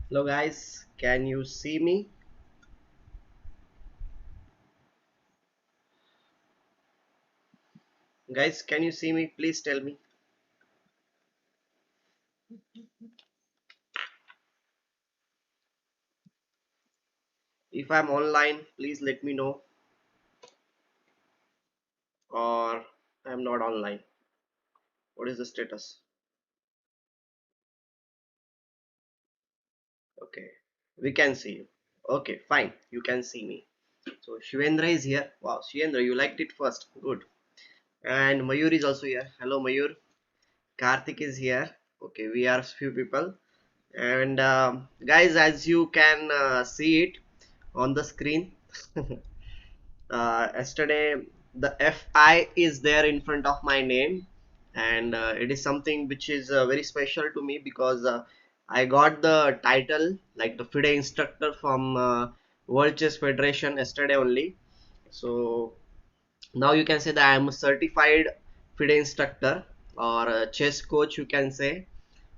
Hello guys, can you see me? Guys, can you see me? Please tell me. If I'm online, please let me know, or I'm not online. What is the status? Okay, we can see you. Okay, fine, you can see me. So Shivendra is here. Wow, Shivendra, you liked it first. Good. And Mayur is also here. Hello Mayur. Karthik is here. Okay, we are few people. And guys, as you can see it on the screen, yesterday the FI is there in front of my name, and it is something which is very special to me because I got the title like the FIDE instructor from World Chess Federation yesterday only. So now you can say that I am a certified FIDE instructor or a chess coach, you can say.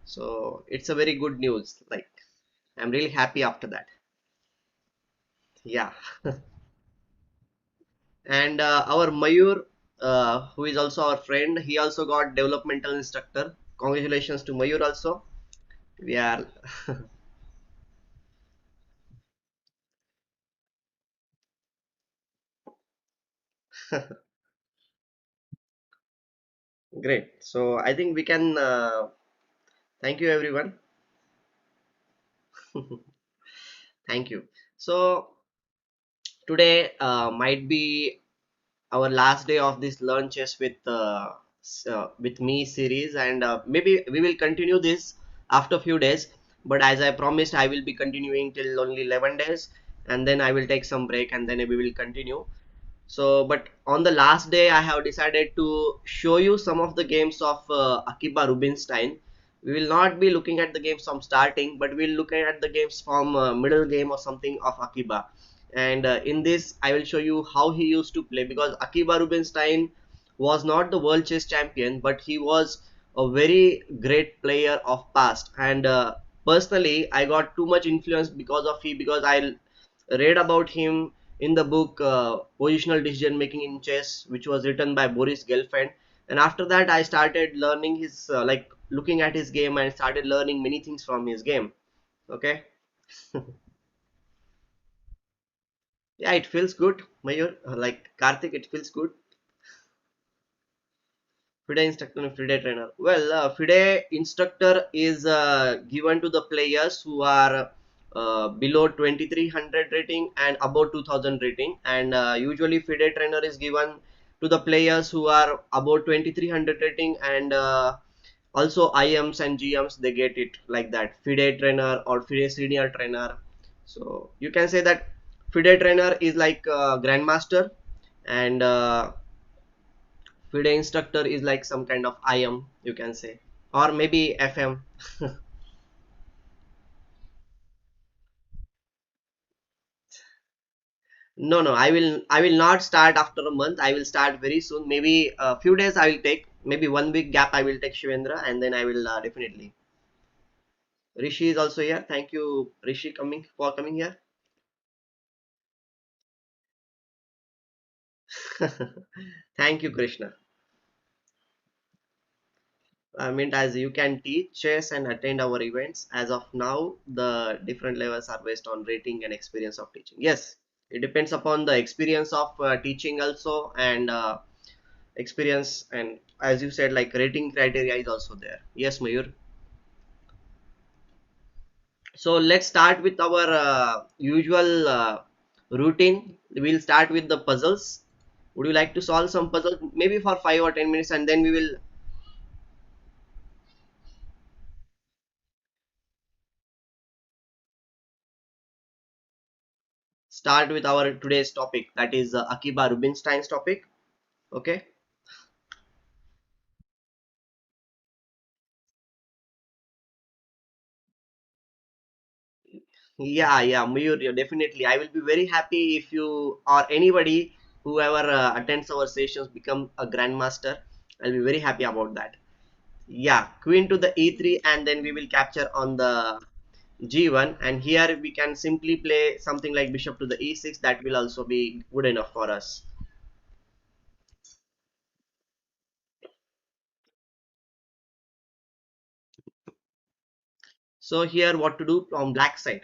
So it's a very good news. Like, I'm really happy after that. Yeah. And our Mayur, who is also our friend, he also got developmental instructor. Congratulations to Mayur also. We are great. So I think we can thank you everyone. Thank you. So today might be our last day of this learn chess with me series, and maybe we will continue this after few days, but as I promised, I will be continuing till only 11 days, and then I will take some break, and then we will continue. So but on the last day I have decided to show you some of the games of Akiba Rubinstein. We will not be looking at the games from starting, but we'll look at the games from middle game or something of Akiba. And in this I will show you how he used to play, because Akiba Rubinstein was not the world chess champion, but he was a very great player of past. And personally I got too much influence because of he, because I read about him in the book Positional Decision Making in Chess, which was written by Boris Gelfand. And after that I started learning his like looking at his game and started learning many things from his game. Okay. Yeah, it feels good, Mayur. Like Karthik, it feels good. FIDE instructor and FIDE trainer. Well, FIDE instructor is given to the players who are below 2300 rating and above 2000 rating, and usually FIDE trainer is given to the players who are above 2300 rating, and also IMs and GMs they get it like that. FIDE trainer or FIDE senior trainer. So you can say that FIDE trainer is like grandmaster, and FIDE instructor is like some kind of IM, you can say, or maybe FM. No, no, I will not start after a month. I will start very soon. Maybe a few days I will take. Maybe 1 week gap I will take Shivendra, and then I will definitely. Rishi is also here. Thank you, Rishi, coming for coming here. Thank you, Krishna. I mean, as you can teach chess and attend our events, as of now, the different levels are based on rating and experience of teaching. Yes, it depends upon the experience of teaching also, and experience, and as you said, like rating criteria is also there. Yes, Mayur. So let's start with our usual routine. We'll start with the puzzles. Would you like to solve some puzzles, maybe for 5 or 10 minutes, and then we will start with our today's topic, that is Akiba Rubinstein's topic. Okay. Yeah, yeah, Mayur, yeah, definitely. I will be very happy if you or anybody whoever attends our sessions become a grandmaster. I'll be very happy about that. Yeah, queen to the e3, and then we will capture on the g1, and here we can simply play something like bishop to the e6. That will also be good enough for us. So here what to do from black side?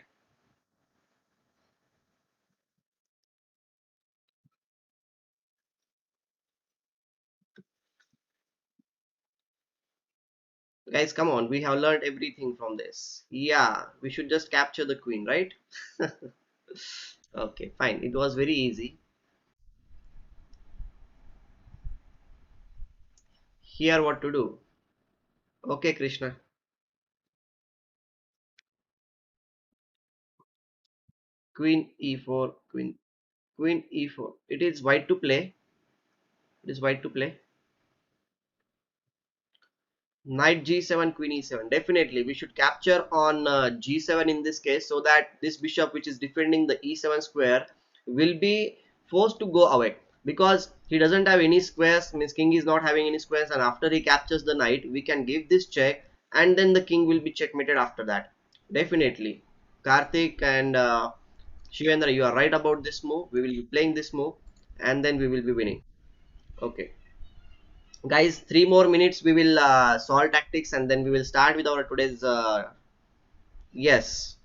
Guys, come on, we have learned everything from this. Yeah, we should just capture the queen, right? Okay, fine, it was very easy. Here what to do? Okay, Krishna. Queen e4, queen e4. It is white to play. It is white to play. Knight g7, queen e7. Definitely we should capture on g7 in this case, so that this bishop which is defending the e7 square will be forced to go away, because he doesn't have any squares, means king is not having any squares, and after he captures the knight we can give this check, and then the king will be checkmated after that. Definitely Karthik and Shivendra, you are right about this move. We will be playing this move and then we will be winning. Okay guys, 3 more minutes we will solve tactics, and then we will start with our today's yes.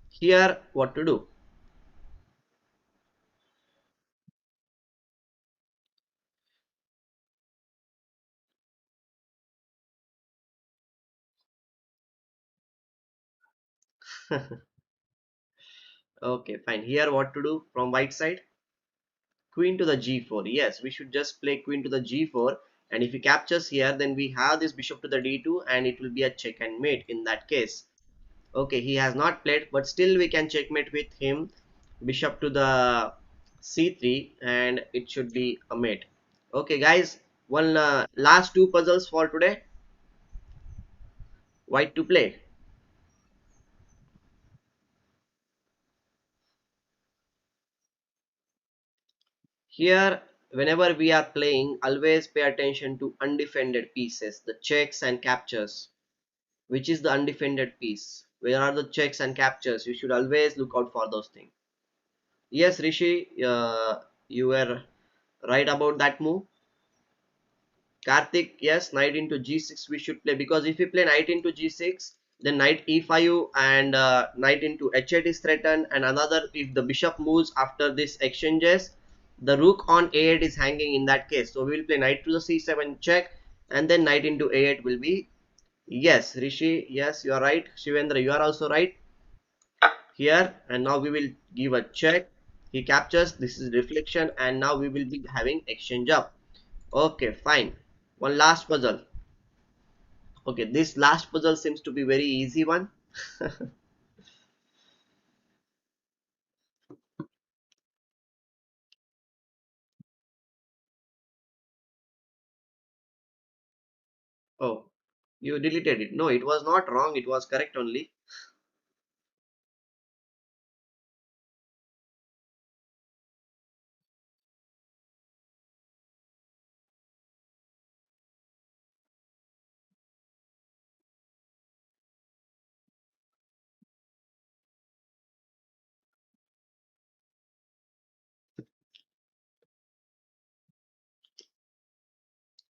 Here what to do? Okay, fine. Here what to do from white side? Queen to the g4. Yes, we should just play queen to the g4, and if he captures here then we have this bishop to the d2, and it will be a check and mate in that case. Okay, he has not played, but still we can checkmate with him. Bishop to the c3, and it should be a mate. Okay guys, one last two puzzles for today. White to play. Here, whenever we are playing, always pay attention to undefended pieces, the checks and captures. Which is the undefended piece? Where are the checks and captures? You should always look out for those things. Yes, Rishi, you were right about that move. Karthik, yes, knight into g6 we should play, because if we play knight into g6, then knight e5 and knight into h8 is threatened, and another, if the bishop moves after this exchanges, the rook on a8 is hanging in that case. So we will play knight to the c7 check, and then knight into a8 will be, yes, Rishi, yes, you are right. Shivendra, you are also right here, and now we will give a check. He captures, this is reflection, and now we will be having exchange up. Okay, fine. One last puzzle. Okay, this last puzzle seems to be very easy one. Oh, you deleted it. No, it was not wrong. It was correct only.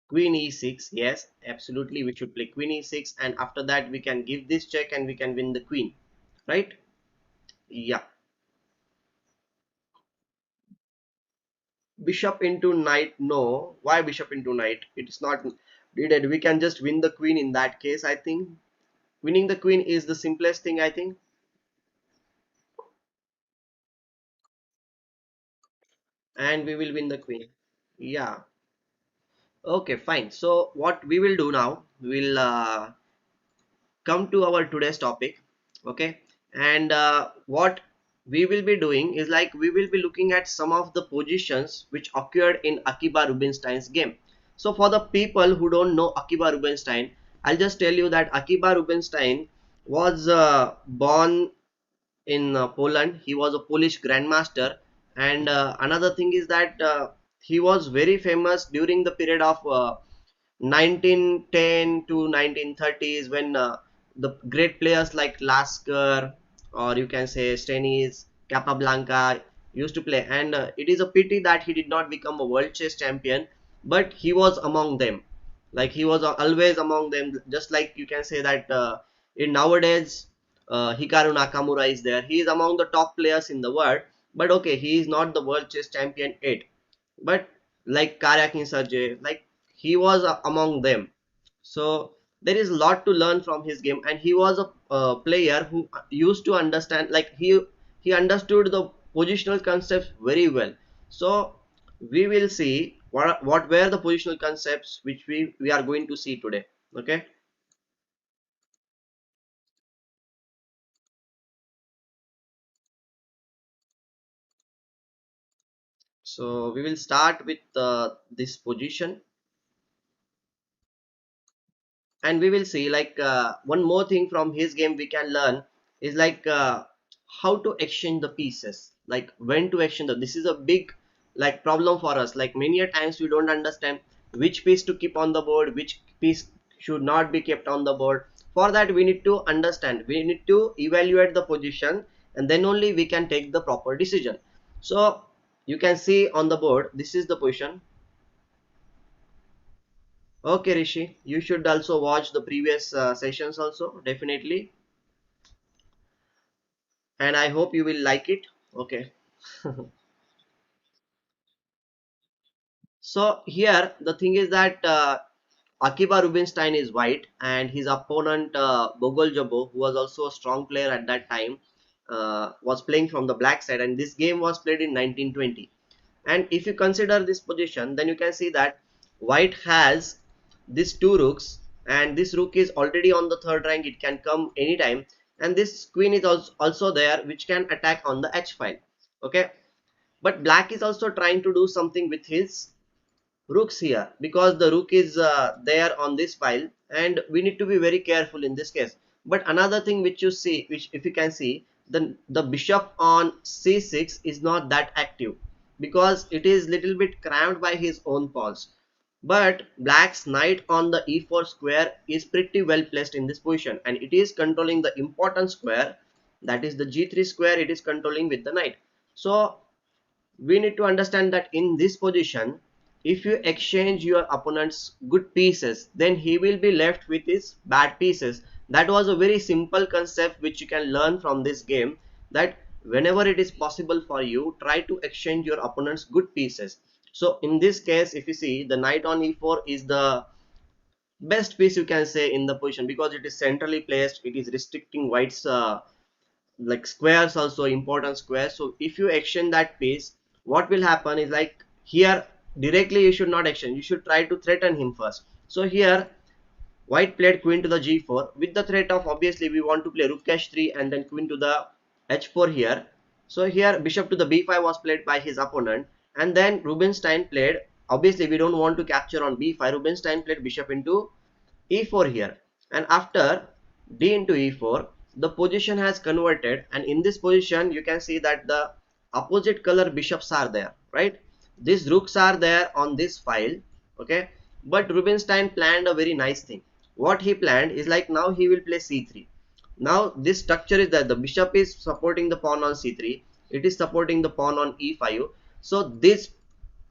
Queen e6. Yes, absolutely. We should play queen e6, and after that we can give this check and we can win the queen. Right? Yeah. Bishop into knight. No. Why bishop into knight? It is not needed. We can just win the queen in that case, I think. Winning the queen is the simplest thing, I think. And we will win the queen. Yeah. Okay, fine. So what we will do now, we'll come to our today's topic. Okay, and what we will be doing is, like, we will be looking at some of the positions which occurred in Akiba Rubinstein's game. So for the people who don't know Akiba Rubinstein, I'll just tell you that Akiba Rubinstein was born in Poland. He was a Polish grandmaster, and another thing is that he was very famous during the period of 1910 to 1930s, when the great players like Lasker, or you can say Stenis, Capablanca used to play. And it is a pity that he did not become a world chess champion, but he was among them. Like he was always among them. Just like you can say that in nowadays, Hikaru Nakamura is there. He is among the top players in the world, but okay, he is not the world chess champion yet. But like Karyakin Sergey, like he was among them. So there is a lot to learn from his game, and he was a player who used to understand, like he understood the positional concepts very well. So we will see what were the positional concepts which we are going to see today. Okay, so we will start with this position, and we will see like one more thing from his game we can learn is like how to exchange the pieces, like when to exchange this is a big like problem for us. Like many a times we don't understand which piece to keep on the board, which piece should not be kept on the board. For that we need to understand, we need to evaluate the position, and then only we can take the proper decision. So you can see on the board, this is the position. Okay, Rishi, you should also watch the previous sessions also, definitely. And I hope you will like it. Okay. So here the thing is that Akiba Rubinstein is white, and his opponent Bogol Jabo, who was also a strong player at that time, was playing from the black side, and this game was played in 1920. And if you consider this position, then you can see that white has these two rooks, and this rook is already on the third rank, it can come anytime, and this queen is also there which can attack on the h file. Okay, but black is also trying to do something with his rooks here, because the rook is there on this file, and we need to be very careful in this case. But another thing which you see, which if you can see, the bishop on c6 is not that active, because it is little bit cramped by his own pawns. But black's knight on the e4 square is pretty well placed in this position, and it is controlling the important square, that is the g3 square, it is controlling with the knight. So we need to understand that in this position, if you exchange your opponent's good pieces, then he will be left with his bad pieces. That was a very simple concept which you can learn from this game, that whenever it is possible for you, try to exchange your opponent's good pieces. So in this case, if you see, the knight on e4 is the best piece you can say in the position, because it is centrally placed, it is restricting white's like squares, also important squares. So if you exchange that piece, what will happen is like here directly you should not exchange, you should try to threaten him first. So here white played queen to the g4 with the threat of, obviously we want to play rook h3 and then queen to the h4 here. So here bishop to the b5 was played by his opponent, and then Rubinstein played, obviously we don't want to capture on b5, Rubinstein played bishop into e4 here. And after d into e4, the position has converted, and in this position you can see that the opposite color bishops are there, right? These rooks are there on this file. Okay, but Rubinstein planned a very nice thing. What he planned is like, now he will play c3. Now this structure is that the bishop is supporting the pawn on c3, it is supporting the pawn on e5. So these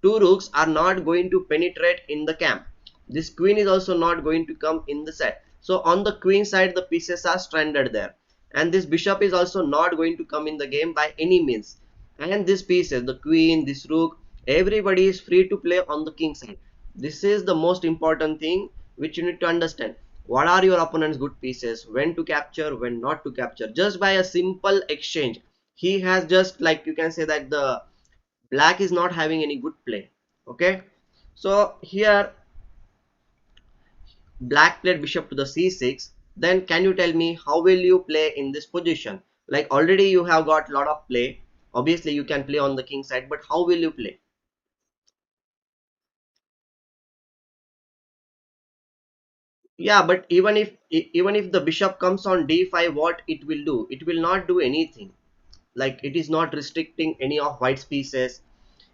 two rooks are not going to penetrate in the camp. This queen is also not going to come in the set. So on the queen side, the pieces are stranded there, and this bishop is also not going to come in the game by any means. And these pieces, the queen, this rook, everybody is free to play on the king side. This is the most important thing which you need to understand. What are your opponent's good pieces, when to capture, when not to capture, just by a simple exchange. He has just, like you can say that the black is not having any good play. Okay, so here black played bishop to the c6. Then can you tell me how will you play in this position? Like already you have got lot of play, obviously you can play on the king side, but how will you play? Yeah, but even if the bishop comes on d5, what it will do, it will not do anything. Like it is not restricting any of white's pieces,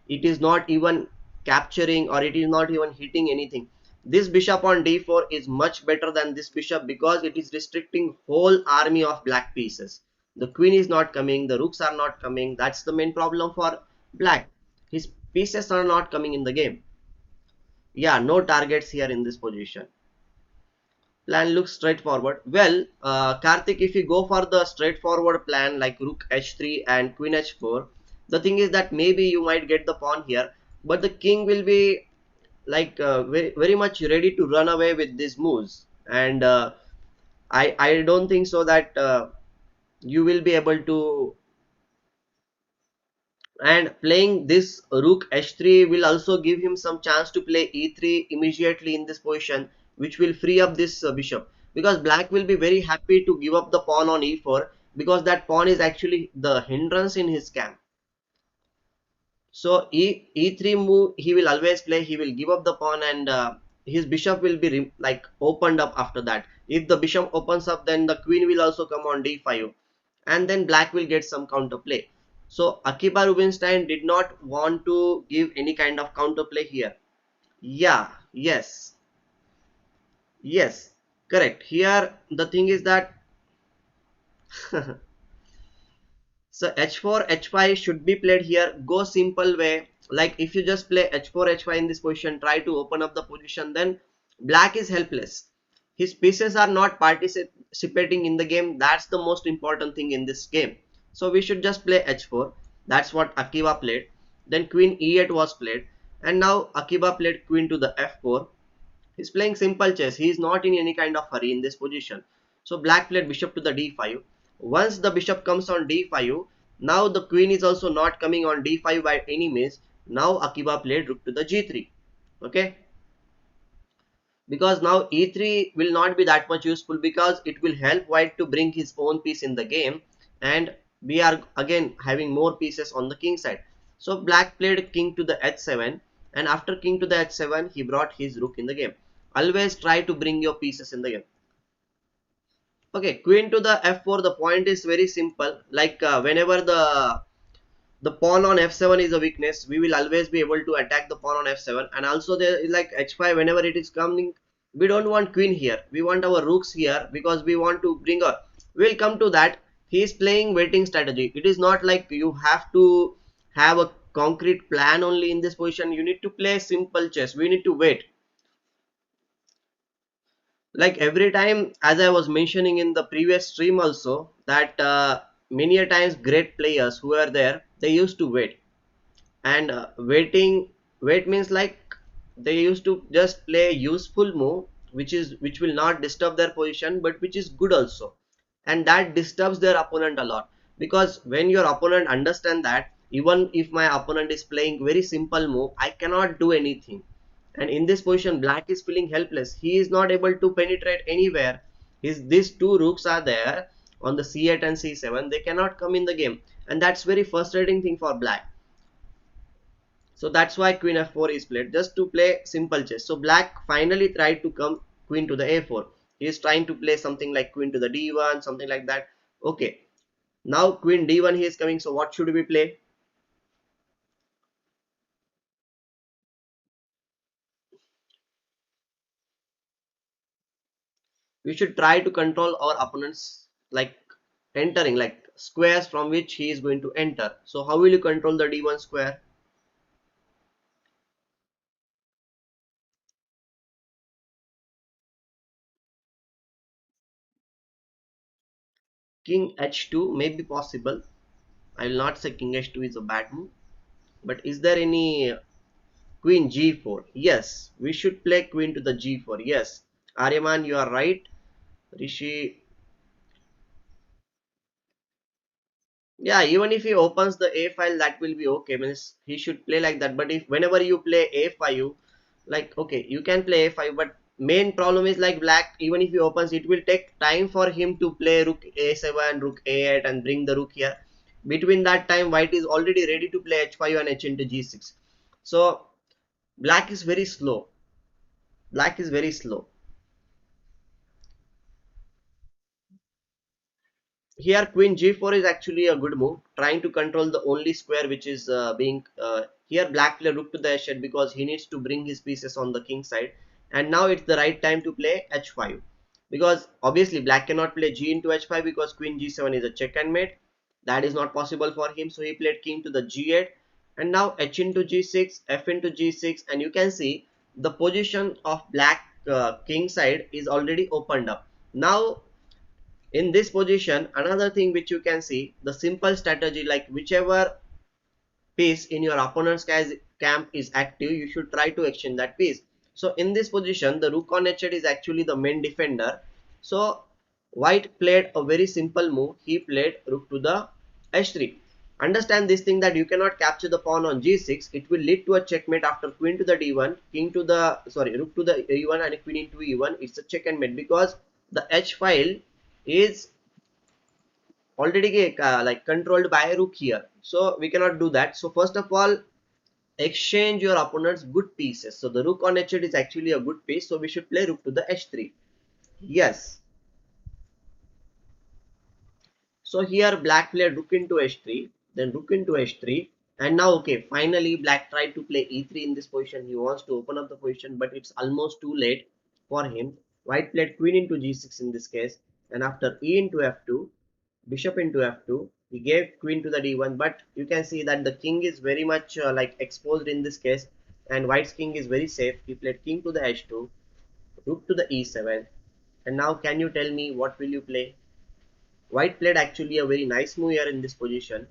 it is not even capturing, or it is not even hitting anything. This bishop on d4 is much better than this bishop because it is restricting whole army of black pieces. The queen is not coming, the rooks are not coming. That's the main problem for black. His pieces are not coming in the game. Yeah, no targets here in this position. Plan looks straightforward. Well, Karthik, if you go for the straightforward plan like rook h3 and queen h4, the thing is that maybe you might get the pawn here, but the king will be like very much ready to run away with these moves, and I don't think so that you will be able to. And playing this rook h3 will also give him some chance to play e3 immediately in this position, which will free up this bishop, because black will be very happy to give up the pawn on e4, because that pawn is actually the hindrance in his camp. So e3 move he will always play. He will give up the pawn, and his bishop will be like opened up after that. If the bishop opens up, then the queen will also come on d5, and then black will get some counter play. So Akiba Rubinstein did not want to give any kind of counter play here. Yeah, yes, yes, correct. Here the thing is that so h4, h5 should be played here. Go simple way. Like if you just play h4, h5 in this position, try to open up the position, then black is helpless. His pieces are not participating in the game. That's the most important thing in this game. So we should just play h4. That's what Akiba played. Then queen e8 was played. And now Akiba played queen to the f4. He's playing simple chess. He is not in any kind of hurry in this position. So black played bishop to the d5. Once the bishop comes on d5, now the queen is also not coming on d5 by any means. Now Akiba played rook to the g3. Okay, because now e3 will not be that much useful, because it will help white to bring his own piece in the game, and we are again having more pieces on the king side. So black played king to the h7, and after king to the h7 he brought his rook in the game. Always try to bring your pieces in the game. Okay, queen to the f4. The point is very simple. Like whenever the pawn on f7 is a weakness, we will always be able to attack the pawn on f7. And also there is like h5, whenever it is coming, we don't want queen here, we want our rooks here, because we want to bring a, we'll come to that. He is playing waiting strategy. It is not like you have to have a concrete plan only in this position. You need to play simple chess. We need to wait. Like every time, as I was mentioning in the previous stream also, that many a times great players who are there, they used to wait. And wait means like they used to just play useful move, which will not disturb their position, but which is good also, and that disturbs their opponent a lot. Because when your opponent understand that even if my opponent is playing very simple move, I cannot do anything, and in this position black is feeling helpless. He is not able to penetrate anywhere. These two rooks are there on the c8 and c7, they cannot come in the game, and that's very frustrating thing for black. So that's why queen f4 is played, just to play simple chess. So black finally tried to come queen to the a4. He is trying to play something like queen to the d1, something like that. Okay, now queen d1 he is coming. So what should we play? We should try to control our opponents, like entering, like squares from which he is going to enter. So how will you control the d1 square? King h2 may be possible. I will not say king h2 is a bad move, but is there any queen g4? Yes, we should play queen to the g4. Yes, Aryaman, you are right. Rishi, yeah, even if he opens the a file, that will be okay. Means he should play like that. But if whenever you play a5, like okay, you can play a5, but main problem is like black. Even if he opens, it will take time for him to play rook a7, rook a8, and bring the rook here. Between that time, white is already ready to play h5 and h into g6. So black is very slow. Black is very slow. Here queen g4 is actually a good move, trying to control the only square which is being here. Black play rook to the h8 because he needs to bring his pieces on the king side, and now it's the right time to play h5, because obviously black cannot play g into h5 because queen g7 is a check and mate. That is not possible for him, so he played king to the g8, and now h into g6, f into g6, and you can see the position of black king side is already opened up. Now in this position, another thing which you can see, the simple strategy, like whichever piece in your opponent's camp is active, you should try to exchange that piece. So in this position, the rook on h8 is actually the main defender. So white played a very simple move. He played rook to the h3. Understand this thing, that you cannot capture the pawn on g6. It will lead to a checkmate after queen to the d1, king to the, sorry, rook to the e1 and queen into e1. It's a check and mate because the h file is already like controlled by a rook here, so we cannot do that. So first of all, exchange your opponent's good pieces. So the rook on h8 is actually a good piece, so we should play rook to the h3. Yes, so here black played rook into h3, then rook into h3, and now okay, finally black tried to play e3 in this position. He wants to open up the position, but it's almost too late for him. White played queen into g6 in this case, and after e into f2, bishop into f2, he gave queen to the d1, but you can see that the king is very much like exposed in this case, and white's king is very safe. He played king to the h2, rook to the e7, and now can you tell me what will you play? White played actually a very nice move here in this position.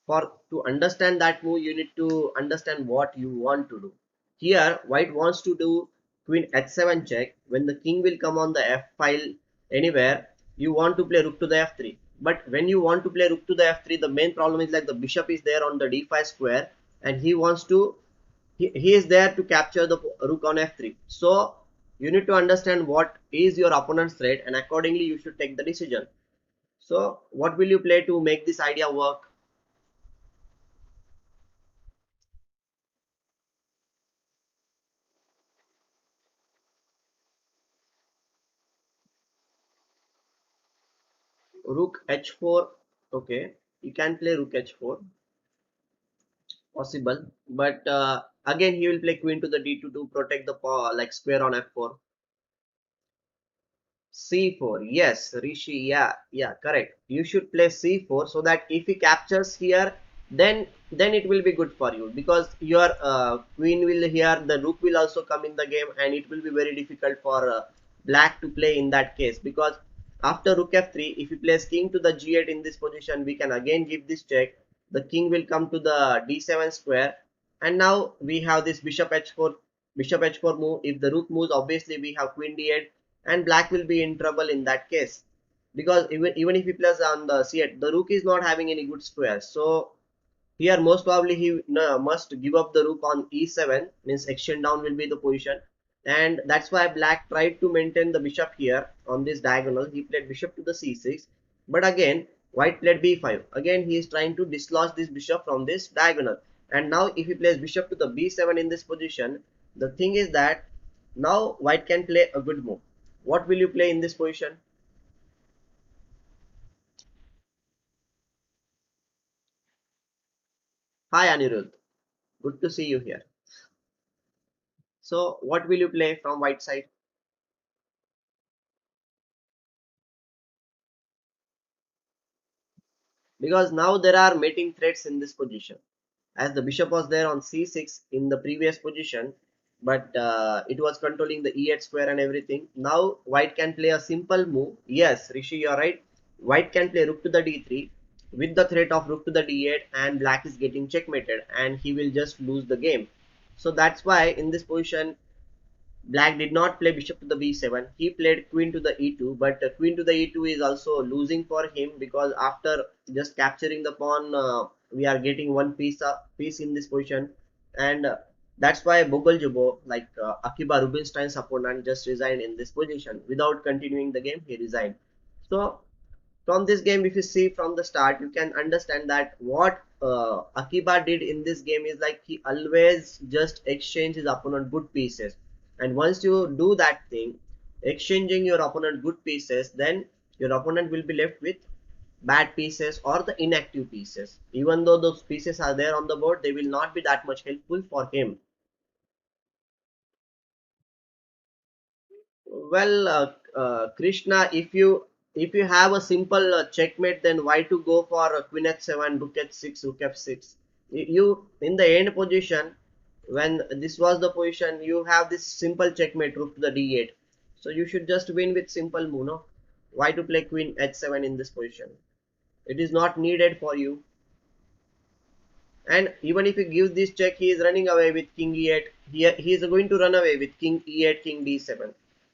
For to understand that move, you need to understand what you want to do. Here white wants to do queen h7 check. When the king will come on the f file anywhere, you want to play rook to the f3. But when you want to play rook to the f3, the main problem is like the bishop is there on the d5 square, and he wants to, he is there to capture the rook on f3. So you need to understand what is your opponent's threat, and accordingly you should take the decision. So what will you play to make this idea work? Rook h4. Okay, you can play rook h4, possible, but again he will play queen to the d2 to protect the like square on f4. c4, yes, Rishi, yeah, yeah, correct. You should play c4 so that if he captures here, then it will be good for you, because your queen will here, the rook will also come in the game, and it will be very difficult for black to play in that case, because after rook f3, if he plays king to the g8 in this position, we can again give this check. The king will come to the d7 square, and now we have this bishop h4 move. If the rook moves, obviously we have queen d8, and black will be in trouble in that case, because even if he plays on the c8, the rook is not having any good squares. So here most probably he must give up the rook on e7, means exchange down will be the position, and that's why black tried to maintain the bishop here on this diagonal. He played bishop to the c6, but again white played b5. Again he is trying to dislodge this bishop from this diagonal, and now if he plays bishop to the b7 in this position, the thing is that now white can play a good move. What will you play in this position? Hi Anirudh, good to see you here. So what will you play from white side? Because now there are mating threats in this position, as the bishop was there on c6 in the previous position, but it was controlling the e8 square and everything. Now white can play a simple move. Yes, Rishi, you're right. White can play rook to the d3 with the threat of rook to the d8, and black is getting checkmated, and he will just lose the game. So that's why in this position black did not play bishop to the b7. He played queen to the e2, but queen to the e2 is also losing for him, because after just capturing the pawn, we are getting one piece in this position, and that's why Bogol Jobo, like Akiba Rubinstein's opponent, just resigned in this position without continuing the game. He resigned. So from this game, if you see from the start, you can understand that what Akiba did in this game is like he always just exchange his opponent good pieces, and once you do that thing, exchanging your opponent good pieces, then your opponent will be left with bad pieces or the inactive pieces. Even though those pieces are there on the board, they will not be that much helpful for him. Well, Krishna, if you have a simple checkmate, then why to go for queen h7, rook h6, rook f6? You in the end position, when this was the position, you have this simple checkmate, rook to the d8. So you should just win with simple move, no? Why to play queen h7 in this position? It is not needed for you. And even if you give this check, he is running away with king e8. He is going to run away with king e8, king d7.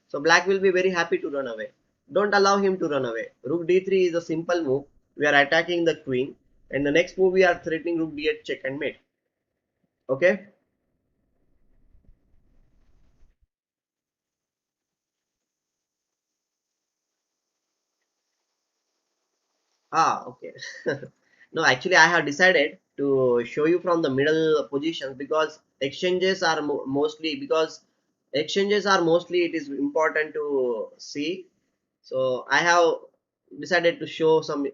So black will be very happy to run away. Don't allow him to run away. Rook d3 is a simple move. We are attacking the queen. And the next move we are threatening rook d8 check and mate. Okay. Okay. No, actually I have decided to show you from the middle positions because exchanges are mostly it is important to see. So I have decided to show some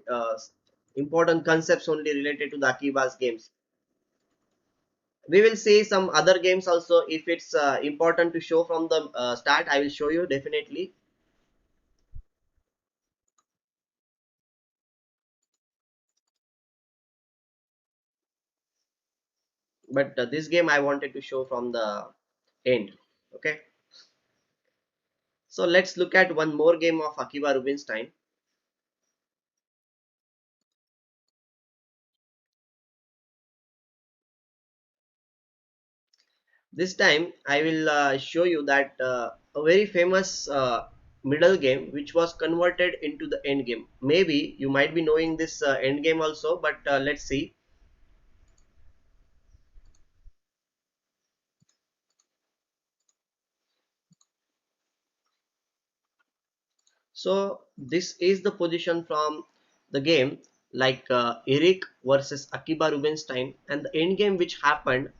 important concepts only related to the Akiba's games. We will see some other games also. If it's important to show from the start, I will show you definitely. But this game I wanted to show from the end. Okay. So let's look at one more game of Akiba Rubinstein. This time I will show you that a very famous middle game which was converted into the end game. Maybe you might be knowing this end game also, but let's see. So this is the position from the game, like Eric versus Akiba Rubinstein, and the end game which happened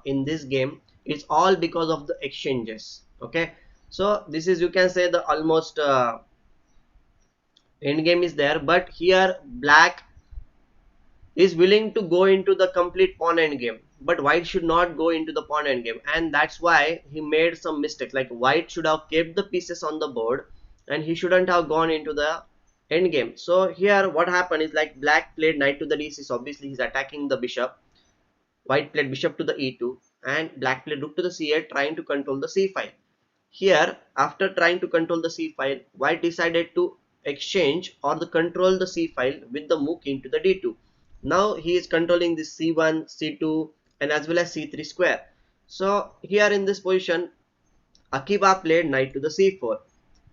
in this game is all because of the exchanges. Okay, so this is, you can say, the almost end game is there, but here black is willing to go into the complete pawn end game, but white should not go into the pawn end game, and that's why he made some mistakes. Like white should have kept the pieces on the board and he shouldn't have gone into the end game. So here what happened is, like, black played knight to the d6. Obviously he's attacking the bishop. White played bishop to the e2 and black played rook to the c8, trying to control the c file. Here, after trying to control the c file, white decided to exchange or the control the c file with the move into the d2. Now he is controlling this c1, c2 and as well as c3 square. So here in this position, Akiba played knight to the c4.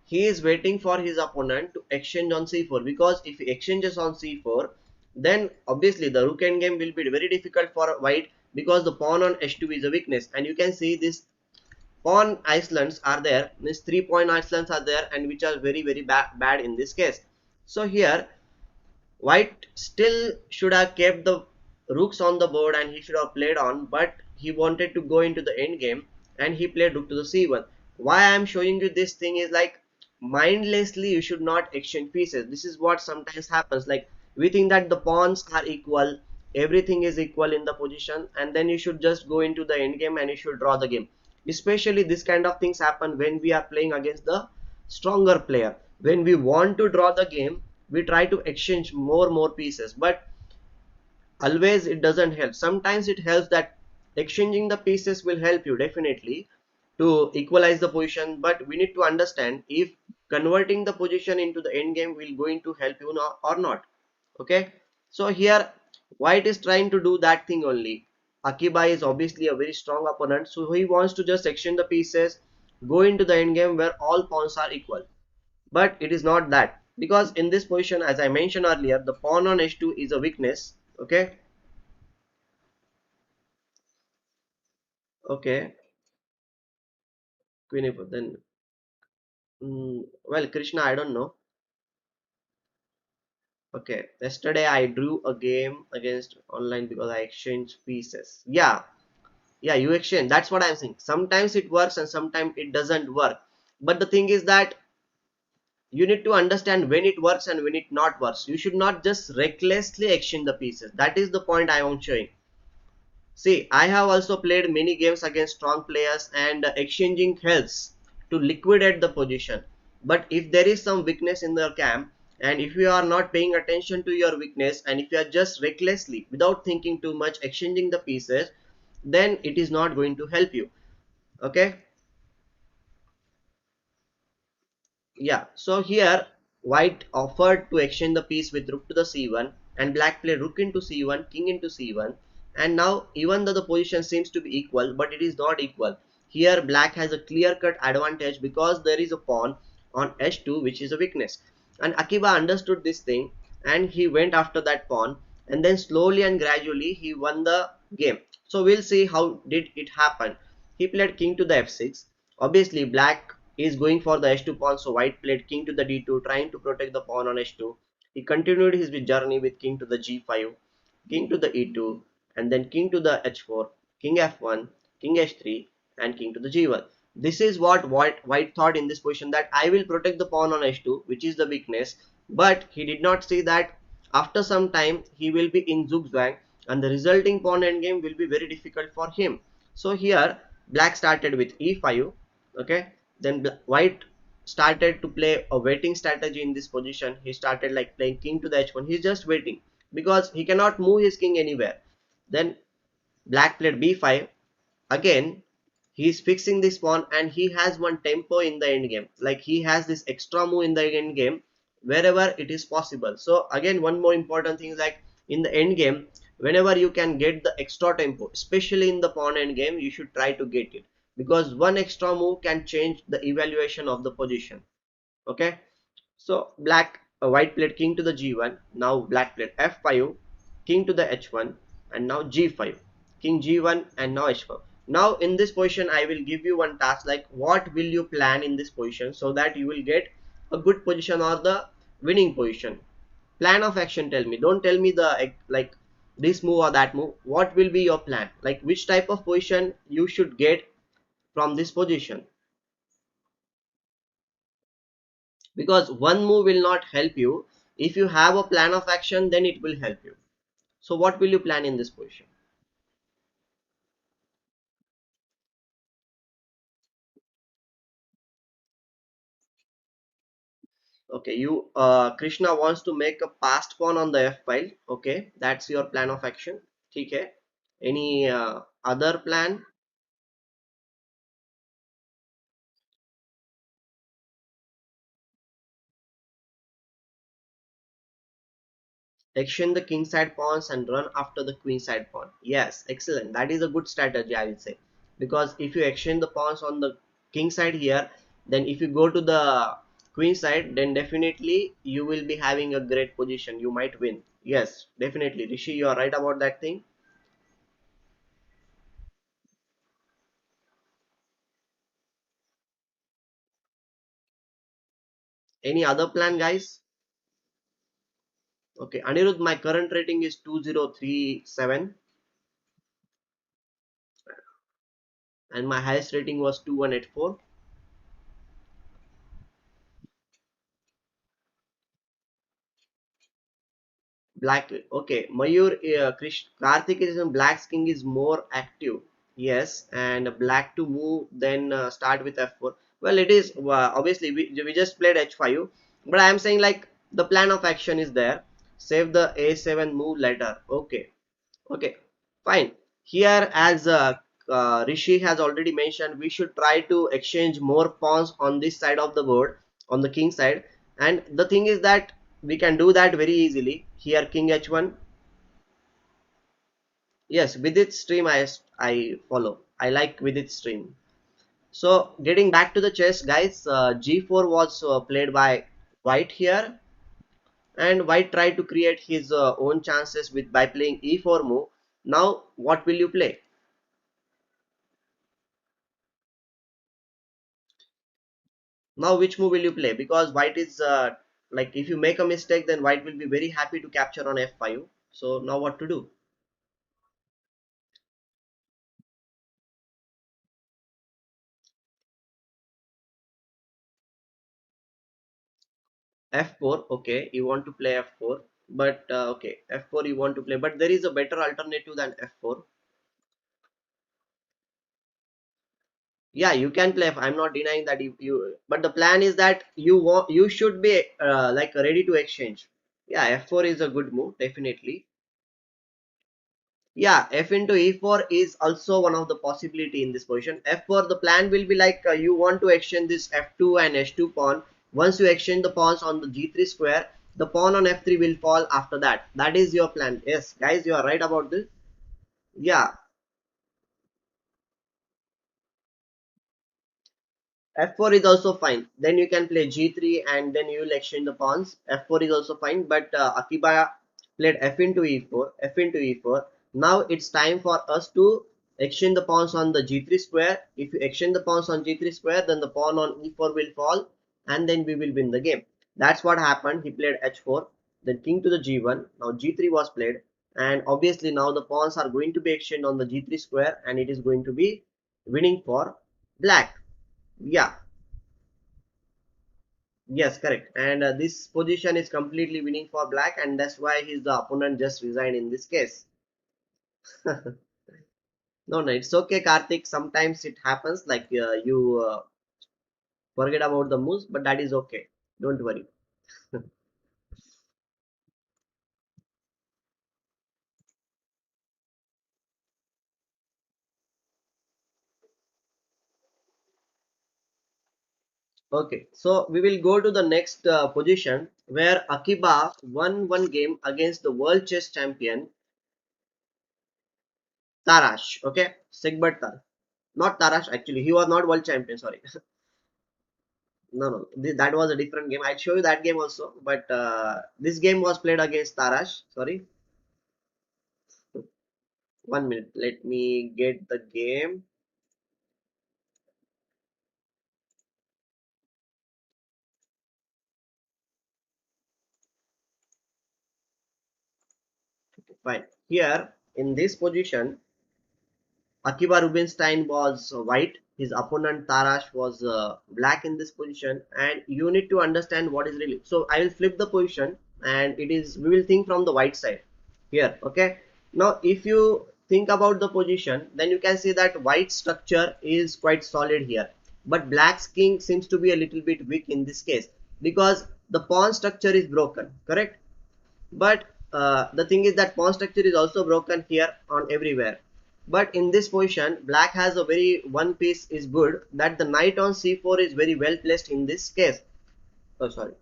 He is waiting for his opponent to exchange on c4, because if he exchanges on c4, then obviously the rook endgame will be very difficult for white, because the pawn on h2 is a weakness. And you can see this pawn islands are there, these 3 point islands are there, and which are very very bad in this case. So here white still should have kept the rooks on the board and he should have played on, but he wanted to go into the end game and he played rook to the c1. Why I am showing you this thing is, like, mindlessly you should not exchange pieces. This is what sometimes happens. Like, we think that the pawns are equal, everything is equal in the position, and then you should just go into the end game and you should draw the game. Especially this kind of things happen when we are playing against the stronger player. When we want to draw the game, we try to exchange more pieces, but always it doesn't help. Sometimes it helps that exchanging the pieces will help you definitely to equalize the position, but we need to understand if converting the position into the end game will going to help you or not. Okay, so here white is trying to do that thing only. Akiba is obviously a very strong opponent, so he wants to just exchange the pieces, go into the end game where all pawns are equal. But it is not that, because in this position, as I mentioned earlier, the pawn on h2 is a weakness. Okay. Okay, queen e4 then. Well, Krishna, I don't know. Okay, yesterday I drew a game against online because I exchanged pieces. Yeah, yeah, you exchange, that's what I'm saying. Sometimes it works and sometimes it doesn't work. But the thing is that You need to understand when it works and when it not works. You should not just recklessly exchange the pieces. That is the point I am showing. See, I have also played many games against strong players, and exchanging helps to liquidate the position. But if there is some weakness in the camp, and if you are not paying attention to your weakness, and if you are just recklessly, without thinking too much, exchanging the pieces, then it is not going to help you. Okay. Yeah, so here white offered to exchange the piece with rook to the c1, and black played rook into c1, king into c1, and now even though the position seems to be equal, but it is not equal. Here black has a clear-cut advantage because there is a pawn on h2 which is a weakness. And Akiba understood this thing, and he went after that pawn, and then slowly and gradually he won the game. So we'll see how did it happen. He played king to the f6. Obviously black is going for the h2 pawn, so white played king to the d2, trying to protect the pawn on h2. He continued his journey with king to the g5, king to the e2, and then king to the h4, king f1, king h3, and king to the g1. This is what white thought in this position, that I will protect the pawn on h2, which is the weakness. But he did not see that after some time he will be in zugzwang, and the resulting pawn endgame will be very difficult for him. So here black started with e5. Okay, then white started to play a waiting strategy in this position. He started like playing king to the h1. He's just waiting because he cannot move his king anywhere. Then black played b5. Again he is fixing this pawn, and he has one tempo in the end game, like he has this extra move in the end game wherever it is possible. So again, one more important thing is like in the end game, whenever you can get the extra tempo, especially in the pawn end game, you should try to get it, because one extra move can change the evaluation of the position. Okay, so white played king to the g1. Now black played f5, king to the h1, and now g5, king g1, and now h5. Now in this position, I will give you one task, like what will you plan in this position so that you will get a good position or the winning position. Plan of action. Tell me. Don't tell me the like this move or that move. What will be your plan? Like which type of position you should get from this position? Because one move will not help you. If you have a plan of action, then it will help you. So what will you plan in this position? Okay, you Krishna wants to make a passed pawn on the f file. Okay, that's your plan of action. Okay, any other plan? Exchange the king side pawns and run after the queen side pawn. Yes, excellent. That is a good strategy, I will say. Because if you exchange the pawns on the king side here, then if you go to the queen side, then definitely you will be having a great position. You might win. Yes, definitely. Rishi, you are right about that thing. Any other plan, guys? Okay, Anirudh, my current rating is 2037, and my highest rating was 2184. Black. Okay, Mayur, Karthik is in black's king is more active. Yes, and black to move, then start with f4. Well, it is obviously we just played h5, but I am saying like the plan of action is there. Save the a7 move later. Okay, okay, fine. Here, as Rishi has already mentioned, we should try to exchange more pawns on this side of the board, on the king side. And the thing is that we can do that very easily. Here, king h1. Yes, with its stream, I follow. I like with its stream. So, getting back to the chess, guys, g4 was played by white here, and white tried to create his own chances with by playing e4 move. Now, what will you play? Now which move will you play? Because white is like if you make a mistake, then white will be very happy to capture on f5. So now what to do? f4. Okay, you want to play f4, but okay, f4 you want to play, but there is a better alternative than f4. Yeah, you can play. I'm not denying that you, but the plan is that you should be like ready to exchange. Yeah, f4 is a good move, definitely. Yeah, f into e4 is also one of the possibility in this position. f4, the plan will be like you want to exchange this f2 and h2 pawn. Once you exchange the pawns on the g3 square, the pawn on f3 will fall after that. That is your plan. Yes, guys, you are right about this. Yeah, f4 is also fine. Then you can play g3 and then you will exchange the pawns. f4 is also fine, but Akiba played f into e4, f into e4. Now it's time for us to exchange the pawns on the g3 square. If you exchange the pawns on g3 square, then the pawn on e4 will fall and then we will win the game. That's what happened. He played h4, then king to the g1. Now g3 was played, and obviously now the pawns are going to be exchanged on the g3 square and it is going to be winning for black. Yeah. Yes, correct. And this position is completely winning for black, and that's why his the opponent just resigned in this case. No, no, it's okay, Karthik. Sometimes it happens, like you forget about the moves, but that is okay. Don't worry. Okay, so we will go to the next position where Akiba won one game against the world chess champion Tarash. Okay, Sigbert Tarash. Not Tarash, actually. He was not world champion. Sorry. No, no, that was a different game. I'll show you that game also. But this game was played against Tarash. Sorry, 1 minute. Let me get the game. Fine. Here in this position, Akiba Rubinstein was white. His opponent Tarash was black in this position, and you need to understand what is really. So I will flip the position, and it is we will think from the white side here. Okay. Now, if you think about the position, then you can see that white structure is quite solid here, but black's king seems to be a little bit weak in this case because the pawn structure is broken. Correct. But the thing is that pawn structure is also broken here on everywhere. But in this position, black has a very one piece is good that the knight on c4 is very well placed in this case. Oh, sorry.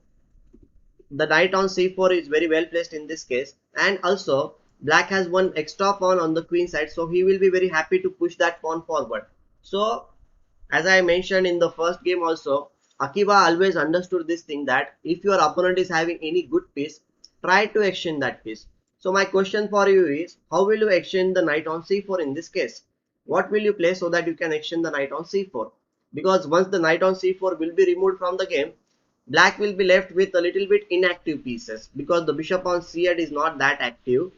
The knight on c4 is very well placed in this case, and also black has one extra pawn on the queen side, so he will be very happy to push that pawn forward. So as I mentioned in the first game also, Akiba always understood this thing that if your opponent is having any good piece, try to exchange that piece. So my question for you is, how will you exchange the knight on c4 in this case? What will you play so that you can exchange the knight on c4? Because once the knight on c4 will be removed from the game, black will be left with a little bit inactive pieces because the bishop on c8 is not that active,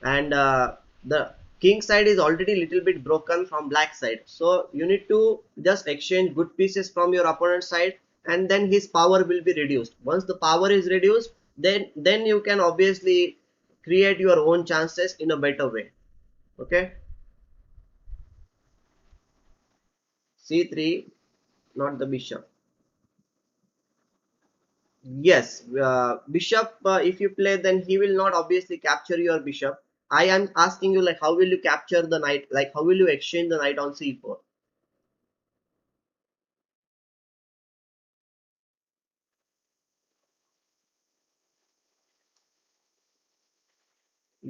and the king side is already little bit broken from black side, so you need to just exchange good pieces from your opponent's side, and then his power will be reduced. Once the power is reduced, then you can obviously create your own chances in a better way. Okay, c3, not the bishop. Yes, bishop, if you play, then he will not obviously capture your bishop. I am asking you, like, how will you capture the knight, like how will you exchange the knight on c4?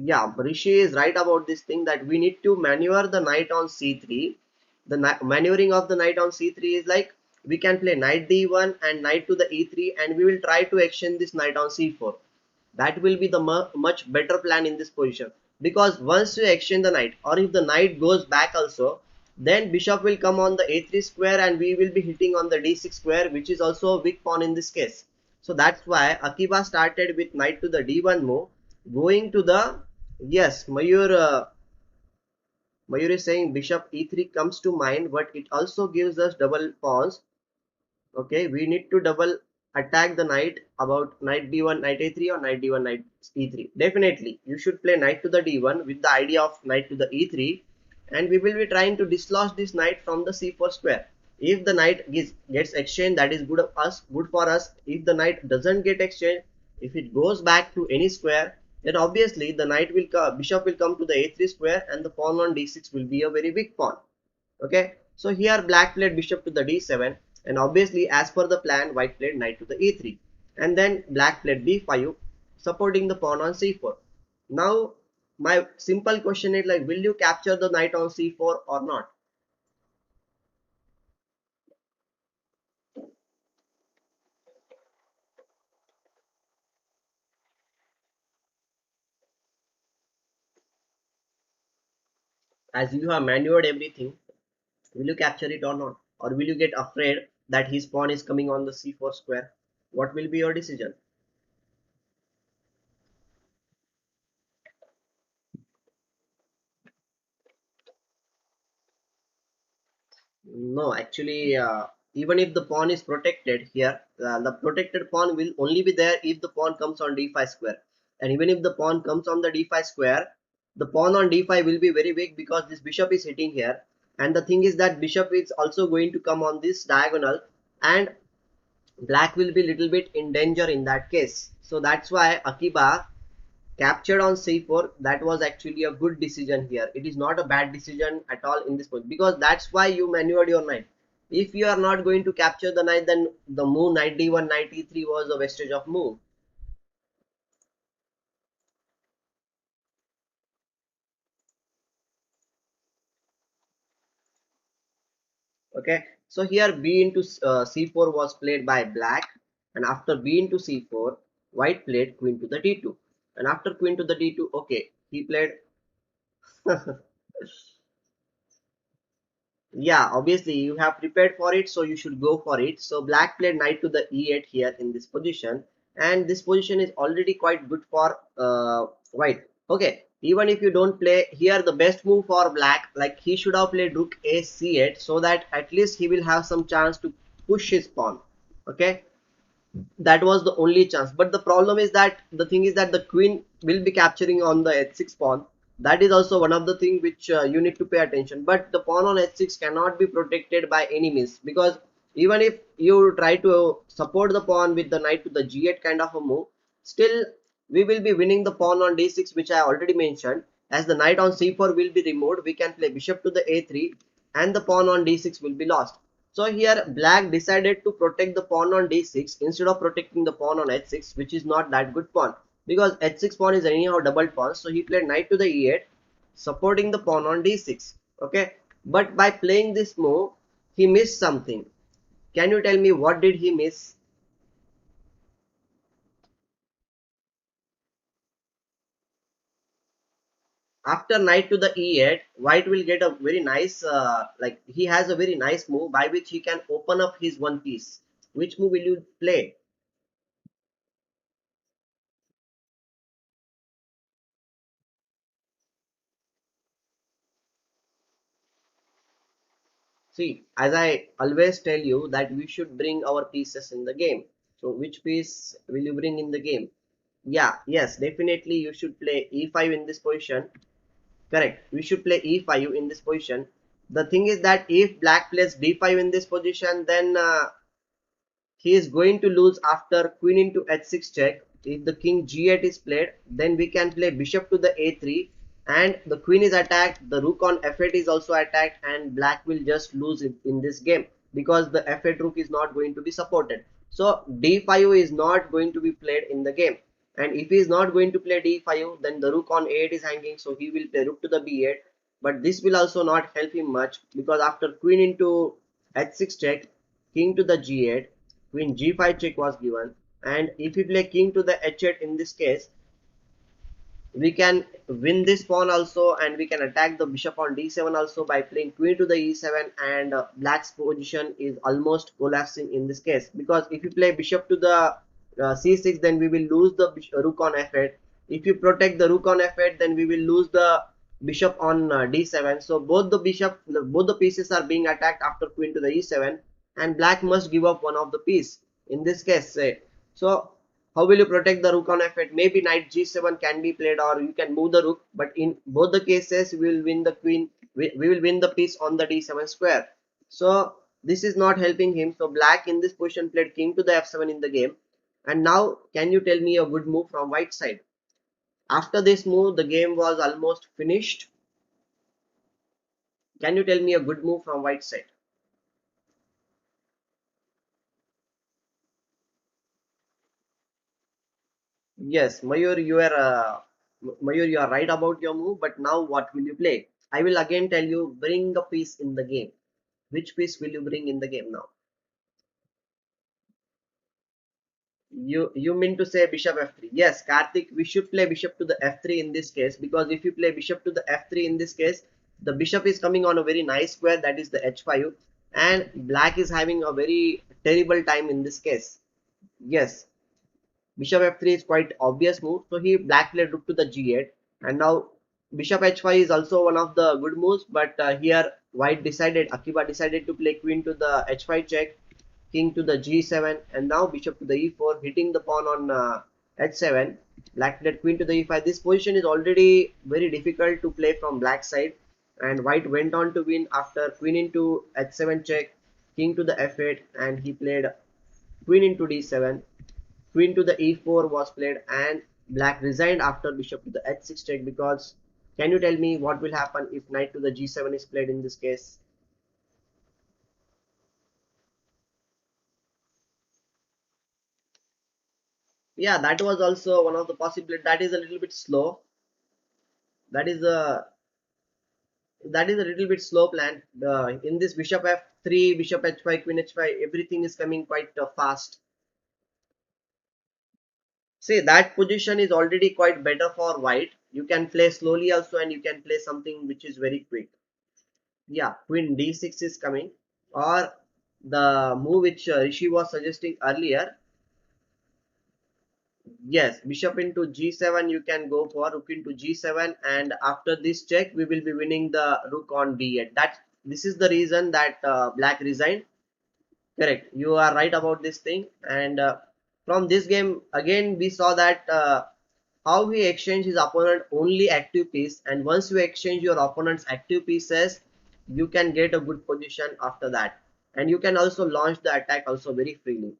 Yeah, Rishi is right about this thing that we need to maneuver the knight on c3. The maneuvering of the knight on c3 is like we can play knight d1 and knight to the e3, and we will try to exchange this knight on c4. That will be the much better plan in this position, because once you exchange the knight, or if the knight goes back also, then bishop will come on the a3 square and we will be hitting on the d6 square, which is also a weak pawn in this case. So that's why Akiba started with knight to the d1 move, going to the, yes, Mayur is saying bishop e3 comes to mind, but it also gives us double pawns. Okay, we need to double. attack the knight about knight d1 knight a3 or knight d1 knight e3? Definitely you should play knight to the d1 with the idea of knight to the e3, and we will be trying to dislodge this knight from the c4 square. If the knight gets exchanged, that is good for us. If the knight doesn't get exchanged, if it goes back to any square, then obviously the bishop will come to the a3 square and the pawn on d6 will be a very weak pawn. Okay, so here black played bishop to the d7, and obviously as per the plan white played knight to the e3, and then black played d5 supporting the pawn on c4. Now my simple question is like, will you capture the knight on c4 or not? As you have manured everything, will you capture it or not, or will you get afraid that his pawn is coming on the c4 square? What will be your decision? No, actually, even if the pawn is protected here, the protected pawn will only be there if the pawn comes on d5 square. And even if the pawn comes on the d5 square, the pawn on d5 will be very weak because this bishop is hitting here. And the thing is that bishop is also going to come on this diagonal, and black will be little bit in danger in that case. So that's why Akiba captured on c4. That was actually a good decision here. It is not a bad decision at all in this point, because that's why you manured your knight. If you are not going to capture the knight, then the move knight d1 knight e3 was a wastage of move. Okay, so here b into c4 was played by black, and after b into c4 white played queen to the d2, and after queen to the d2, okay, he played yeah, obviously you have prepared for it, so you should go for it. So black played knight to the e8 here in this position, and this position is already quite good for white. Okay, even if you don't play here, the best move for black, like he should have played rook a c8, so that at least he will have some chance to push his pawn. Okay, that was the only chance. But the problem is that the thing is that the queen will be capturing on the h6 pawn. That is also one of the thing which you need to pay attention. But the pawn on h6 cannot be protected by any means, because even if you try to support the pawn with the knight to the g8 kind of a move, still we will be winning the pawn on d6, which I already mentioned. As the knight on c4 will be removed, we can play bishop to the a3, and the pawn on d6 will be lost. So here black decided to protect the pawn on d6 instead of protecting the pawn on h6, which is not that good pawn, because h6 pawn is anyhow double pawn. So he played knight to the e8, supporting the pawn on d6. Okay, but by playing this move, he missed something. Can you tell me what did he miss? After knight to the e8, white will get a very nice, like he has a very nice move by which he can open up his one piece. Which move will you play? See, as I always tell you that we should bring our pieces in the game. So which piece will you bring in the game? Yeah, yes, definitely you should play e5 in this position. Correct. We should play e5 in this position. The thing is that if black plays d5 in this position, then he is going to lose after queen into h6 check. If the king g8 is played, then we can play bishop to the a3, and the queen is attacked, the rook on f8 is also attacked, and black will just lose it in this game, because the f8 rook is not going to be supported. So d5 is not going to be played in the game, and if he is not going to play d5, then the rook on a8 is hanging, so he will play rook to the b8. But this will also not help him much, because after queen into h6 check, king to the g8, queen g5 check was given, and if we play king to the h8 in this case, we can win this pawn also, and we can attack the bishop on d7 also by playing queen to the e7, and black's position is almost collapsing in this case, because if you play bishop to the c6, then we will lose the rook on f8. If you protect the rook on f8, then we will lose the bishop on d7. So both the pieces are being attacked after queen to the e7, and black must give up one of the piece. in this case, say. So how will you protect the rook on f8? Maybe knight g7 can be played, or you can move the rook, but in both the cases we will win the queen, we will win the piece on the d7 square. So this is not helping him. So black in this position played king to the f7 in the game. And now can you tell me a good move from white side? After this move the game was almost finished. Can you tell me a good move from white side? Yes, Mayur, you are right about your move, but now what will you play? I will again tell you, bring a piece in the game. Which piece will you bring in the game now? You mean to say bishop f3? Yes, Karthik, we should play bishop to the f3 in this case, because if you play bishop to the f3 in this case, the bishop is coming on a very nice square, that is the h5, and black is having a very terrible time in this case. Yes, bishop f3 is quite obvious move. So he black played rook to the g8, and now bishop h5 is also one of the good moves. But here white decided, Akiba decided to play queen to the h5 check, king to the g7, and now bishop to the e4, hitting the pawn on h7. Black played queen to the e5. This position is already very difficult to play from black side, and white went on to win after queen into h7 check, king to the f8, and he played queen into d7. Queen to the e4 was played, and black resigned after bishop to the h6 check, because can you tell me what will happen if knight to the g7 is played in this case? Yeah, that was also one of the possibilities. That is a little bit slow. That is a little bit slow plan. In this bishop f3, bishop h5, queen h5, everything is coming quite fast. See, that position is already quite better for white. You can play slowly also, and you can play something which is very quick. Yeah, queen d6 is coming, or the move which Rishi was suggesting earlier. Yes, bishop into g7 you can go for, rook into g7, and after this check we will be winning the rook on d8. This is the reason that black resigned. Correct, you are right about this thing. And from this game again we saw that how he exchanged his opponent only active piece, and once you exchange your opponent's active pieces you can get a good position after that, and you can also launch the attack also very freely.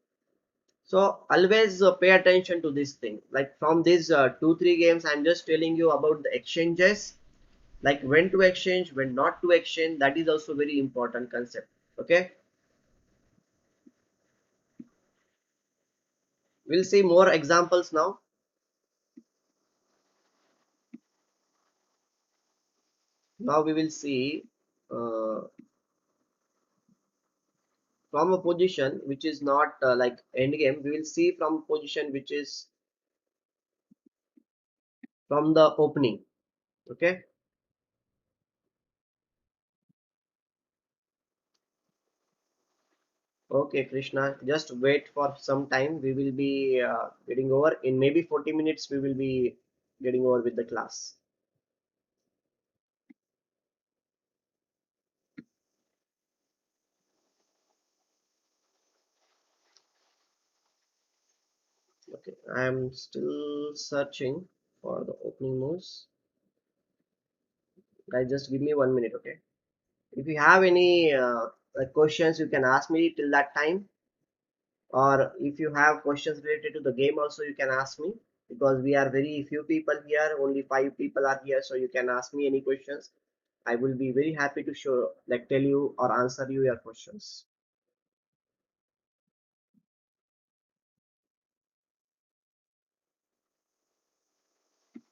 So always pay attention to this thing. Like from these 2 3 games I'm just telling you about the exchanges, like when to exchange, when not to exchange. That is also very important concept. Okay, we'll see more examples now. Now we will see uh, from a position which is not like end game. We will see from a position which is from the opening. Okay. Okay, Krishna, just wait for some time. We will be getting over in maybe 40 minutes. We will be getting over with the class. Okay, I am still searching for the opening moves. Guys, just give me 1 minute, okay? If you have any questions, you can ask me till that time, or if you have questions related to the game, also you can ask me, because we are very few people here. Only 5 people are here, so you can ask me any questions. I will be very happy to show, like, tell you or answer you your questions.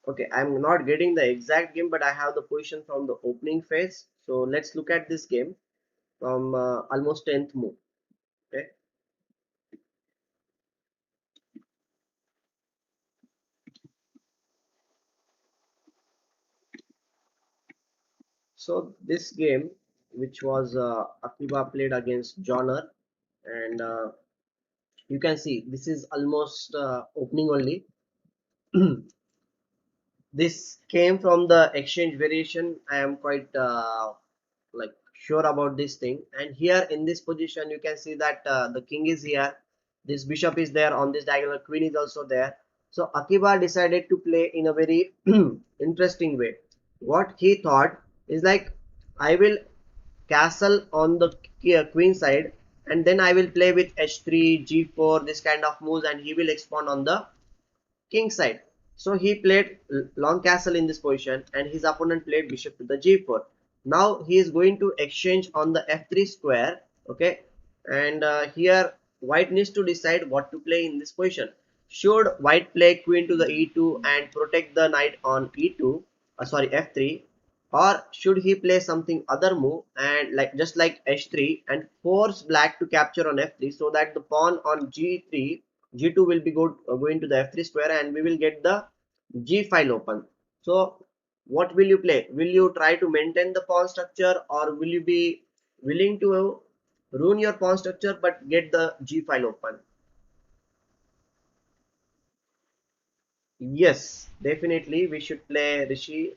Okay, I'm not getting the exact game, but I have the position from the opening phase. So let's look at this game from almost 10th move. Okay, so this game, which was Akiba played against Joner, and you can see this is almost opening only. This came from the exchange variation. I am quite like sure about this thing. And here in this position, you can see that the king is here, This bishop is there on this diagonal, queen is also there. So Akiba decided to play in a very interesting way. What he thought is like, I will castle on the queen side, and then I will play with h3 g4, this kind of moves, and he will expand on the king side. So he played long castle in this position, and his opponent played bishop to the g4. Now he is going to exchange on the f3 square. Okay, and here white needs to decide what to play in this position. Should white play queen to the e2 and protect the knight on e2, sorry, f3, or should he play something other move and like just like h3 and force black to capture on f3, so that the pawn on g3 g2 will be going to the f3 square, and we will get the g file open. So what will you play? Will you try to maintain the pawn structure, or will you be willing to ruin your pawn structure but get the g file open? Yes, definitely we should play Rishi.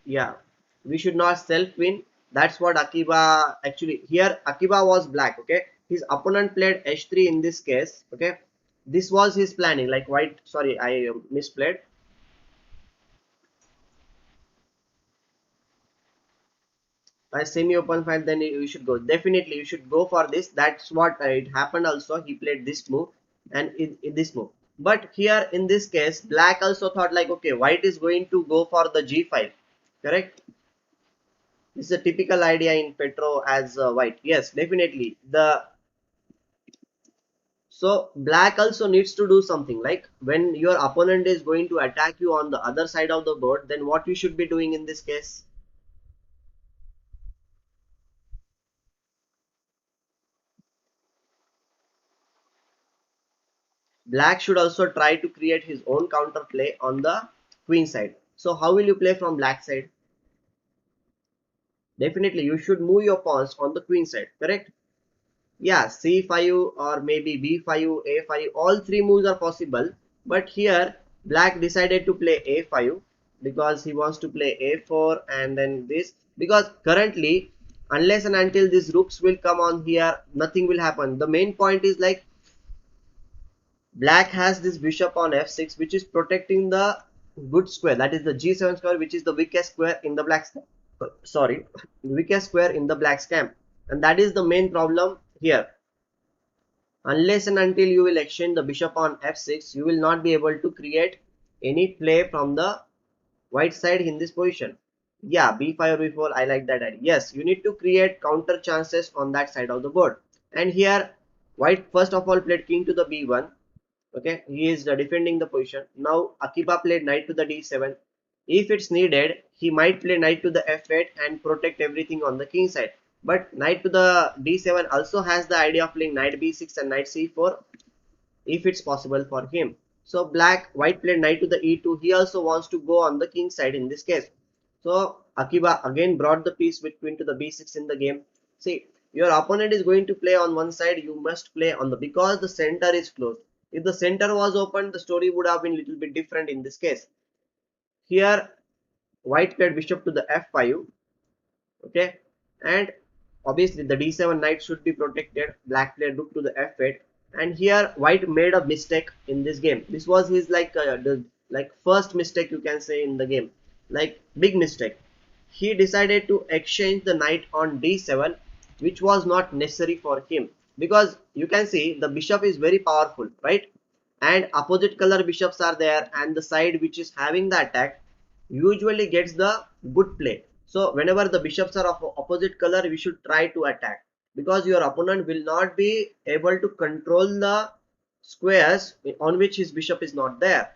Yeah, we should not sell queen. That's what Akiba actually, here Akiba was black. Okay, his opponent played h3 in this case. Okay, this was his planning. Like white, sorry, I misplayed. A semi-open file, then you should go. Definitely, you should go for this. That's what it happened. Also, he played this move and in this move. But here in this case, black also thought like, okay, white is going to go for the g file. Correct. This is a typical idea in Petro as white. Yes, definitely. The So black also needs to do something, like when your opponent is going to attack you on the other side of the board, then what you should be doing in this case? Black should also try to create his own counter play on the queen side. So how will you play from black side? Definitely you should move your pawns on the queen side, correct? Yeah, c5 or maybe b5, a5, all three moves are possible. But here black decided to play a5 because he wants to play a4 and then this, because currently unless and until these rooks will come on here, nothing will happen. The main point is like, black has this bishop on f6 which is protecting the good square, that is the g7 square, which is the weakest square in the black, sorry, weakest square in the black's camp. And that is the main problem here. Unless and until you will exchange the bishop on f6, you will not be able to create any play from the white side in this position. Yeah, b5 or b4, I like that idea. Yes, you need to create counter chances on that side of the board. And here white first of all played king to the b1. Okay, he is defending the position. Now Akiba played knight to the d7. If it's needed, he might play knight to the f8 and protect everything on the king side. But knight to the d7 also has the idea of playing knight b6 and knight c4 if it's possible for him. So white played knight to the e2. He also wants to go on the king side in this case. So Akiba again brought the piece with queen to the b6 in the game. See, your opponent is going to play on one side, you must play on the, because the center is closed. If the center was open, the story would have been a little bit different in this case. Here white played bishop to the f5. Okay, and obviously the d7 knight should be protected. Black played rook to the f8, and here white made a mistake in this game. This was his like the like first mistake you can say in the game, like big mistake. He decided to exchange the knight on d7, which was not necessary for him, because you can see the bishop is very powerful, right? And opposite color bishops are there, and the side which is having the attack usually gets the good play. So whenever the bishops are of opposite color, we should try to attack, because your opponent will not be able to control the squares on which his bishop is not there.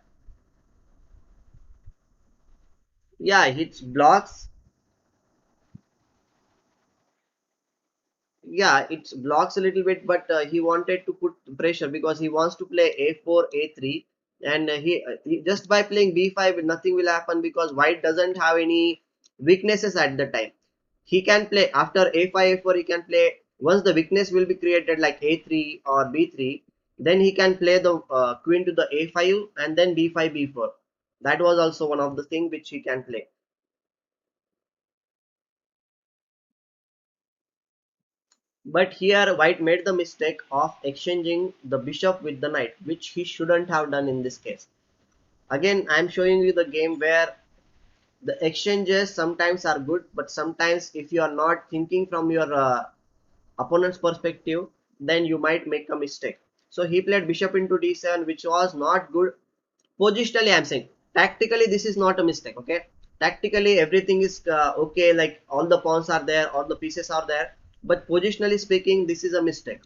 Yeah, it blocks. Yeah, it blocks a little bit, but he wanted to put pressure because he wants to play a4 a3, and he just by playing b5 nothing will happen, because white doesn't have any weaknesses at the time. He can play after a5 a4, he can play once the weakness will be created like a3 or b3, then he can play the queen to the a5 and then b5 b4. That was also one of the thing which he can play. But here white made the mistake of exchanging the bishop with the knight, which he shouldn't have done in this case. Again, I'm showing you the game where the exchanges sometimes are good, but sometimes if you are not thinking from your opponent's perspective, then you might make a mistake. So he played bishop into d7, which was not good. Positionally, I'm saying tactically this is not a mistake. Okay, tactically everything is okay, like all the pawns are there, all the pieces are there, but positionally speaking this is a mistake.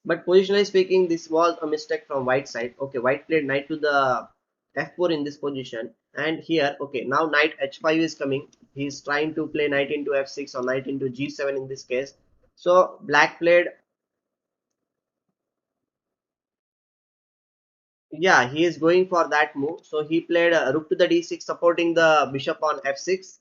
But positionally speaking, this was a mistake from white side. Okay, white played knight to the f4 in this position, and here, okay, now knight h5 is coming. He's trying to play knight into f6 or knight into g7 in this case. So black played, yeah, he is going for that move. So he played rook to the d6, supporting the bishop on f6.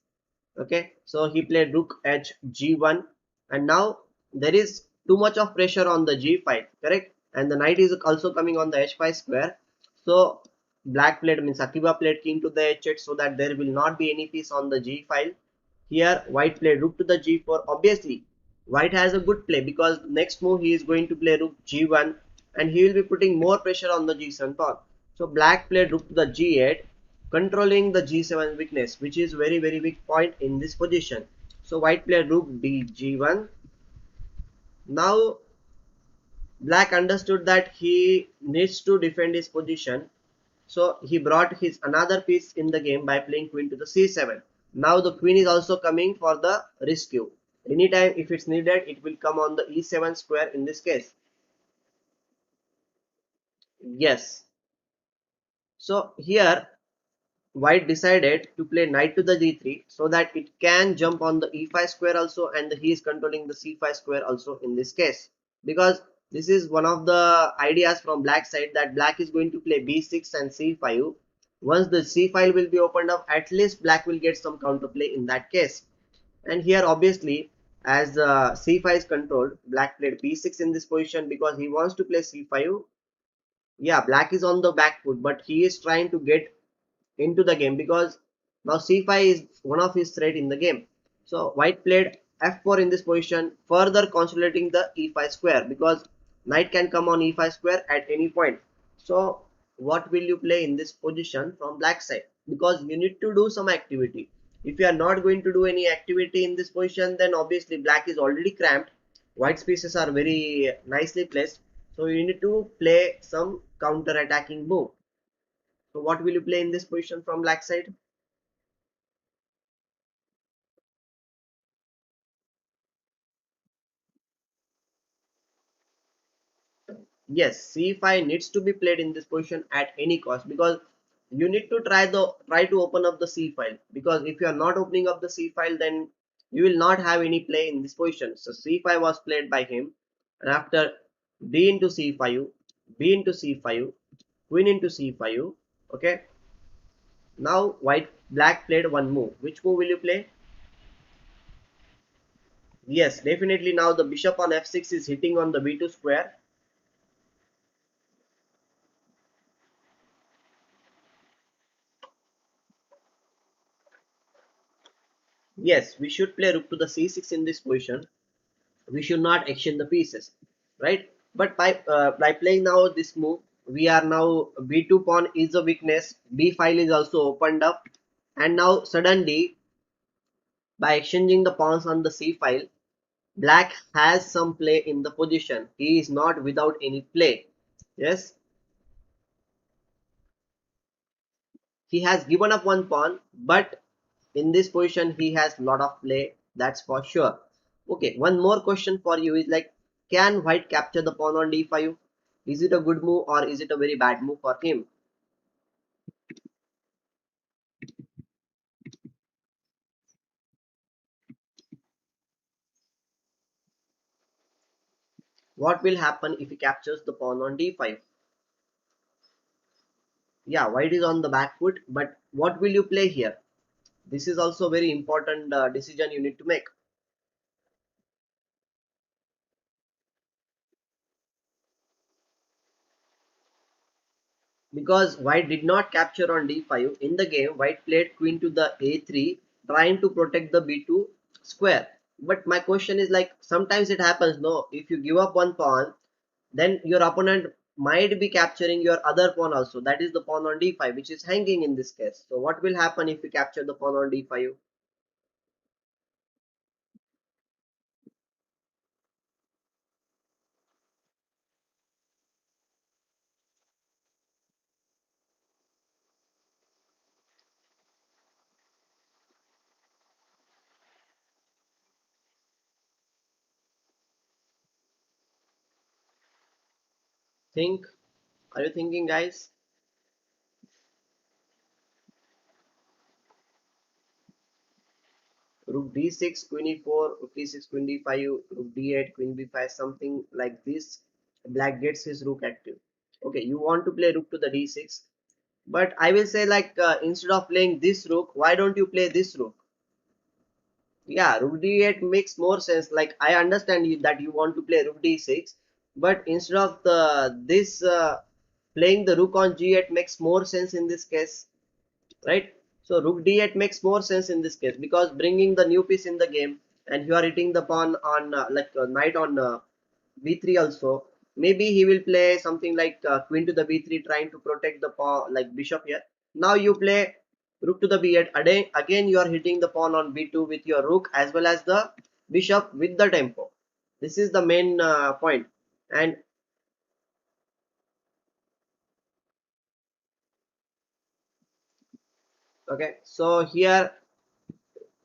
Okay, so he played rook h g1, and now there is too much of pressure on the g file, correct, and the knight is also coming on the h5 square. So black played, means Akiba played king to the h8, so that there will not be any piece on the g file. Here white played rook to the g4. Obviously white has a good play, because next move he is going to play rook g1, and he will be putting more pressure on the g7 pawn. So black played rook to the g8, controlling the g7 weakness, which is very weak point in this position. So white played rook d g1. Now black understood that he needs to defend his position, so he brought his another piece in the game by playing queen to the c7. Now the queen is also coming for the rescue. Anytime if it's needed, it will come on the e7 square in this case. Yes. So here white decided to play knight to the d3, so that it can jump on the e5 square also, and he is controlling the c5 square also in this case. Because this is one of the ideas from black side, that black is going to play b6 and c5. Once the c file will be opened up, at least black will get some counterplay in that case. And here obviously, as c5 is controlled, black played b6 in this position because he wants to play c5. Yeah, black is on the back foot, but he is trying to get into the game, because now c5 is one of his threat in the game. So white played f4 in this position, further consolidating the e5 square, because knight can come on e5 square at any point. So what will you play in this position from black side? Because you need to do some activity. If you are not going to do any activity in this position, then obviously black is already cramped. White pieces are very nicely placed, so you need to play some counter attacking move. So what will you play in this position from black side? Yes, c5 needs to be played in this position at any cost, because you need to try to open up the c file, because if you are not opening up the c file, then you will not have any play in this position. So c5 was played by him, and after d into c5, b into c5, queen into c5. Okay, now black played one move. Which move will you play? Yes, definitely. Now the bishop on f6 is hitting on the b2 square. Yes, we should play rook to the c6 in this position. We should not exchange the pieces, right? But by playing now this move, we are now b2 pawn is a weakness. B file is also opened up, and now suddenly by exchanging the pawns on the c file, black has some play in the position. He is not without any play. Yes, he has given up one pawn, but in this position he has lot of play, that's for sure. Okay, one more question for you is like, can white capture the pawn on d5? Is it a good move or is it a very bad move for him? What will happen if he captures the pawn on d5? Yeah, white is on the back foot, but what will you play here? This is also very important decision you need to make. because white did not capture on d5. In the game, white played queen to the a3, trying to protect the b2 square. But my question is, like, sometimes it happens, no, if you give up one pawn, then your opponent might be capturing your other pawn also, that is the pawn on d5, which is hanging in this case. So what will happen if we capture the pawn on d5? Think, are you thinking, guys? Rook d6, queen e4, rook e6, queen d5, rook d8, queen b5, something like this. Black gets his rook active. Okay, you want to play rook to the d6, but I will say, like, instead of playing this rook, why don't you play this rook? Yeah, rook d8 makes more sense. Like, I understand you, that you want to play rook d6, but instead of the this playing the rook on g8 makes more sense in this case, right? So rook d8 makes more sense in this case, because bringing the new piece in the game, and you are hitting the pawn on knight on b3 also. Maybe he will play something like queen to the b3, trying to protect the pawn, like bishop here. Now you play rook to the b8. Again you are hitting the pawn on b2 with your rook as well as the bishop with the tempo. This is the main point. And okay, so here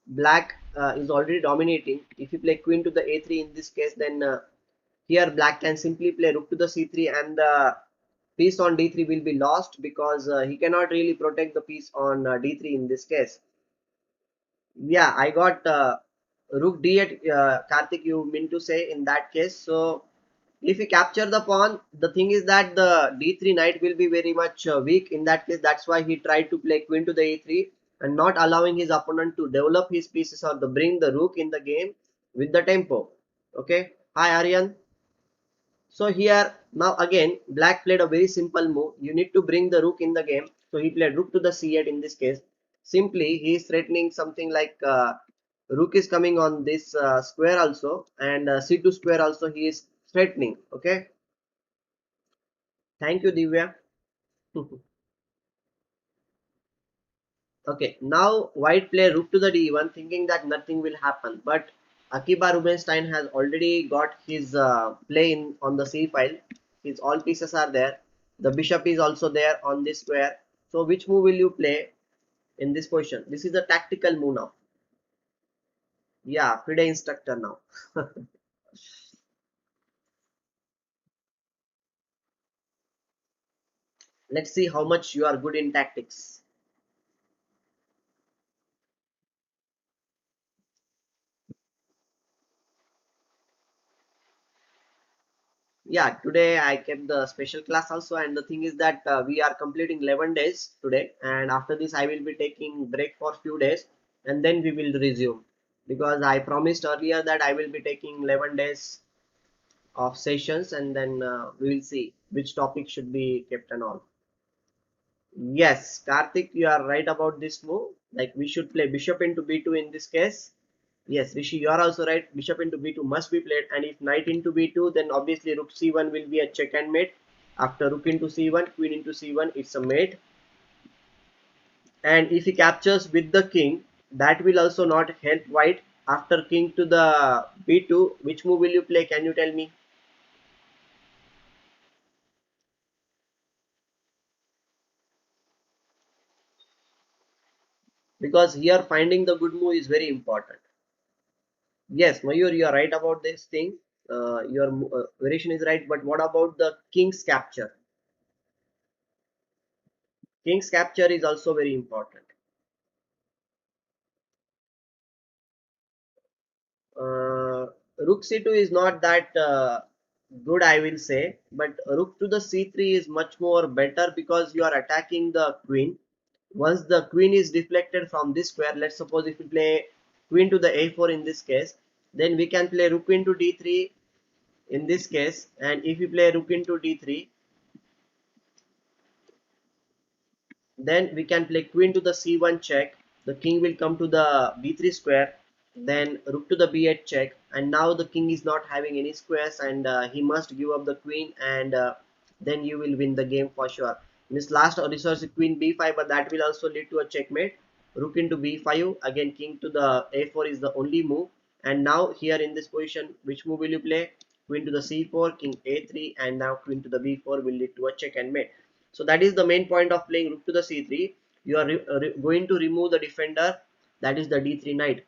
black is already dominating. If you play queen to the a3 in this case, then here black can simply play rook to the c3, and the piece on d3 will be lost, because he cannot really protect the piece on d3 in this case. Yeah, I got rook d8, Karthik, you mean to say in that case. So if we capture the pawn, the thing is that the d3 knight will be very much weak in that case. That's why he tried to play queen to the a3, and not allowing his opponent to develop his pieces or the bring the rook in the game with the tempo. Okay, hi Aryan. So here now again black played a very simple move. You need to bring the rook in the game. So he played rook to the c8 in this case. Simply he is threatening something like rook is coming on this square also, and c2 square also he is threatening. Okay. Thank you, Divya. Okay, now white play rook to the d1, thinking that nothing will happen. But Akiba Rubinstein has already got his play in on the c file. His all pieces are there. The bishop is also there on this square. So which move will you play in this position? This is a tactical move now. Yeah, FIDE instructor now. Let's see how much you are good in tactics. Yeah, today I kept the special class also, and the thing is that we are completing 11 days today, and after this I will be taking break for few days, and then we will resume, because I promised earlier that I will be taking 11 days of sessions, and then we will see which topic should be kept and all. Yes, Karthik, you are right about this move. Like, we should play bishop into b2 in this case. Yes, Rishi, you are also right. Bishop into b2 must be played, and if knight into b2, then obviously rook c1 will be a check and mate. After rook into c1, queen into c1, it's a mate. And if he captures with the king, that will also not help white. After king to the b2, which move will you play? Can you tell me? Because here finding the good move is very important. Yes, Mayur, you are right about this thing. Your variation is right, but what about the king's capture? King's capture is also very important. uh, Rook c2 is not that good, I will say, but rook to the c3 is much more better, because you are attacking the queen. Once the queen is deflected from this square, let's suppose if you play queen to the a4 in this case, then we can play rook into d3 in this case. And if you play rook into d3, Then we can play queen to the c1 check. The king will come to the b3 square. Then rook to the b8 check. And now the king is not having any squares, and he must give up the queen, and then you will win the game for sure. Means last resource is queen b5, but that will also lead to a checkmate. Rook into b5, again king to the a4 is the only move. And now here in this position, which move will you play? Queen to the c4, king a3, and now queen to the b4 will lead to a check and mate. So that is the main point of playing rook to the c3. You are going to remove the defender, that is the d3 knight.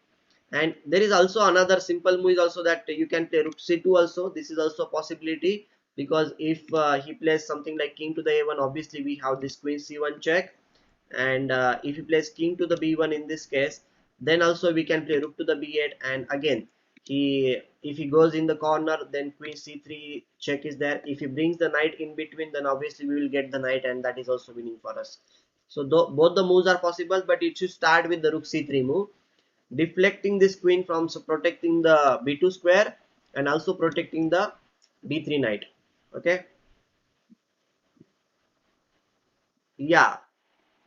And there is also another simple move is also that you can play rook c2 also. This is also a possibility, because if he plays something like king to the a1, obviously we have this queen c1 check. And if he plays king to the b1 in this case, then also we can play rook to the b8. And again, he if he goes in the corner, then queen c3 check is there. If he brings the knight in between, then obviously we will get the knight, and that is also winning for us. So both the moves are possible, but it should start with the rook c3 move, deflecting this queen from, so protecting the b2 square, and also protecting the d3 knight. Okay. Yeah,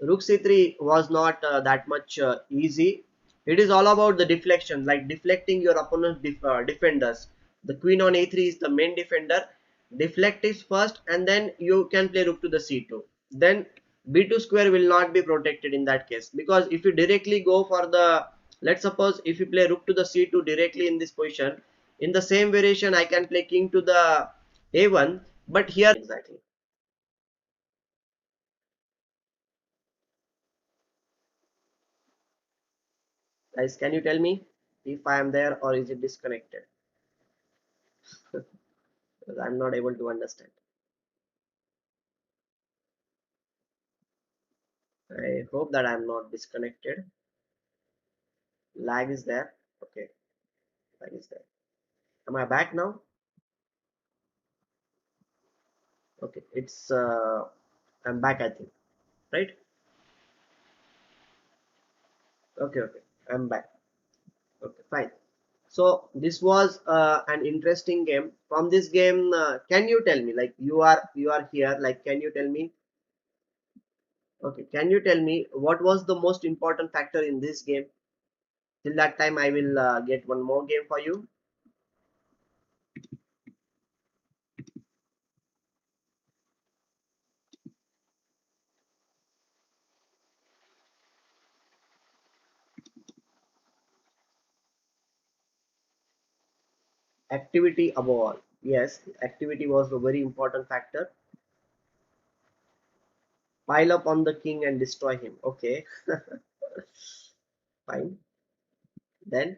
rook c3 was not that much easy. It is all about the deflection, like deflecting your opponent's defenders. The queen on a3 is the main defender. Deflect is first, and then you can play rook to the c2. Then b2 square will not be protected in that case, because if you directly go for the, let's suppose if you play rook to the c2 directly in this position, in the same variation I can play king to the a1, but here exactly. Guys, can you tell me if I am there or is it disconnected? Because I'm not able to understand. I hope that I'm not disconnected. Lag is there. Okay, lag is there. Am I back now? Okay, it's I'm back, I think. Right? Okay, okay. I'm back. Okay, fine. So this was an interesting game. From this game, can you tell me, like you are here, like can you tell me? Okay, can you tell me what was the most important factor in this game? Till that time, I will get one more game for you. Activity above all. Yes, activity was a very important factor. Pile up on the king and destroy him. Okay, fine. Then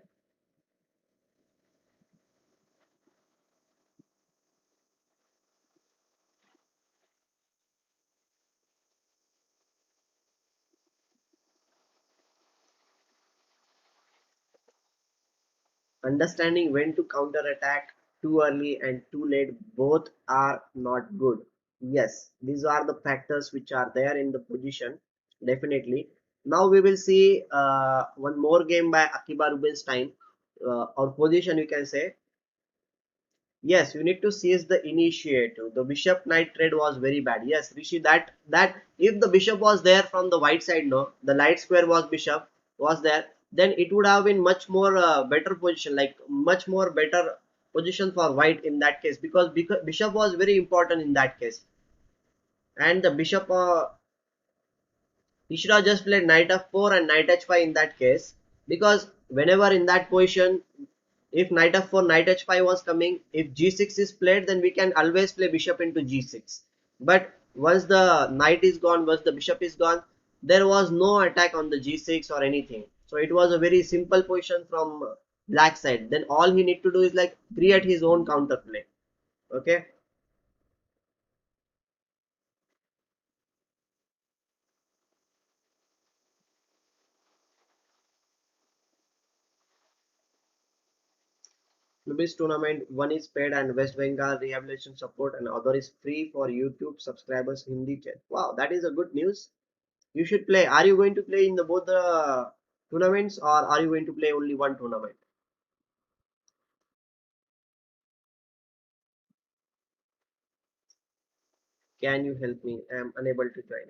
understanding when to counter attack, too early and too late, both are not good. Yes, these are the factors which are there in the position. Definitely. Now we will see one more game by Akiba Rubinstein, or position you can say. Yes, you need to seize the initiative. The bishop knight trade was very bad. Yes, Rishi, that if the bishop was there from the white side, no, the light square was bishop was there, then it would have been much more better position, like much more better position for white in that case, because bishop was very important in that case. And the bishop, he should have just played knight f4 and knight h5 in that case, because whenever in that position, if knight f4 knight h5 was coming, if g6 is played, then we can always play bishop into g6. But once the knight is gone, once the bishop is gone, there was no attack on the g6 or anything. So it was a very simple position from black side. Then all he need to do is like create his own counter play. Okay. Lubis tournament, one is paid and West Bengal rehabilitation support, and other is free for YouTube subscribers Hindi chat. Wow, that is a good news. You should play. Are you going to play in the both the tournaments, or are you going to play only one tournament? Can you help me? I am unable to join.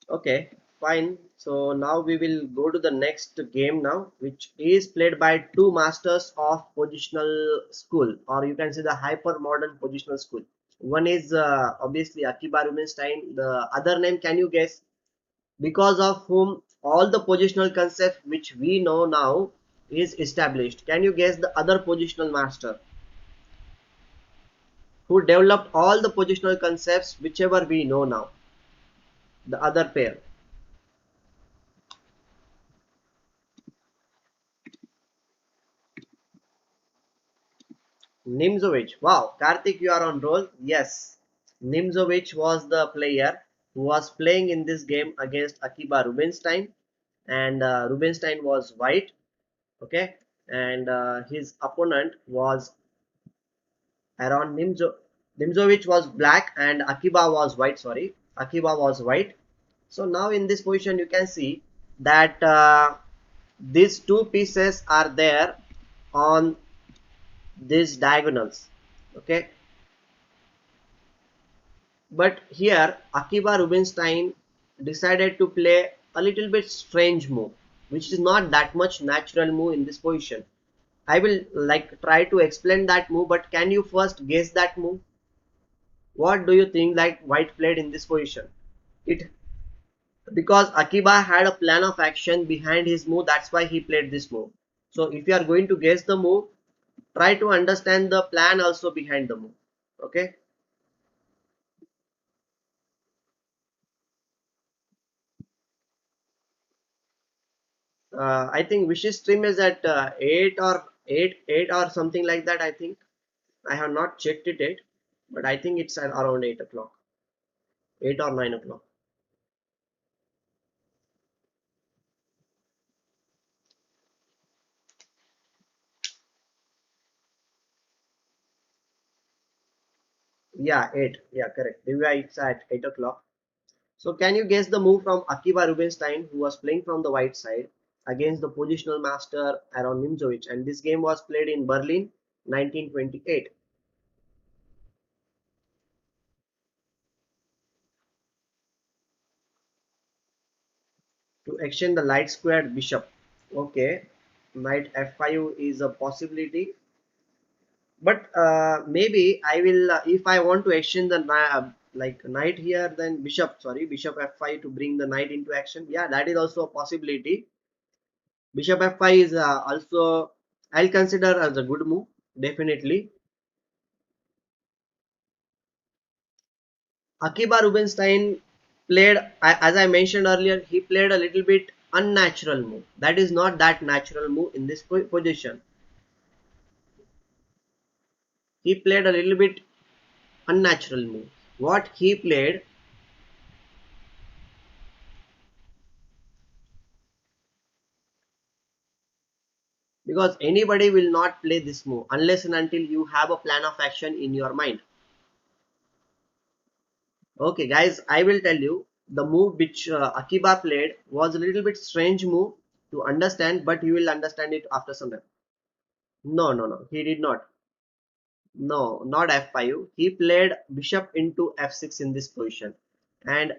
Okay, fine. So now we will go to the next game now, which is played by two masters of positional school, or you can say the hyper modern positional school. One is obviously Akiba Rubinstein. The other name, can you guess? Because of whom all the positional concept which we know now is established. Can you guess the other positional master who developed all the positional concepts whichever we know now? The other pair. Nimzovich. Wow, Karthik, you are on roll. Yes, Nimzovich was the player who was playing in this game against Akiba Rubinstein, and Rubinstein was white. Okay, and his opponent was around Nimzovich was black and Akiba was white. Sorry, Akiba was white. So now in this position, you can see that these two pieces are there on these diagonals. Okay, but here Akiba Rubinstein decided to play a little bit strange move, which is not that much natural move in this position. I will like try to explain that move, but can you first guess that move? What do you think like white played in this position? It because Akiba had a plan of action behind his move, that's why he played this move. So if you are going to guess the move, try to understand the plan also behind the move. Okay. I think Vish's stream is at 8 or 8 or something like that. I think I have not checked it yet, but I think it's at around 8 o'clock, 8 or 9 o'clock. Yeah, 8. Yeah, correct. Divya, it's at 8 o'clock. So can you guess the move from Akiba Rubinstein, who was playing from the white side against the positional master Aaron Nimzowicz, and this game was played in Berlin, 1928, to exchange the light squared bishop. Okay, knight f5 is a possibility, but maybe I will if I want to exchange the like knight here, then bishop, sorry, bishop f5 to bring the knight into action. Yeah, that is also a possibility. Bishop f5 is also I'll consider as a good move, definitely. Akiba Rubinstein played, as I mentioned earlier, he played a little bit unnatural move. That is not that natural move in this position. He played a little bit unnatural move. What he played, because anybody will not play this move unless and until you have a plan of action in your mind. Okay, guys, I will tell you the move which Akiba played was a little bit strange move to understand, but you will understand it after some time. No, no, no, he did not. No, not f5. He played bishop into f6 in this position. And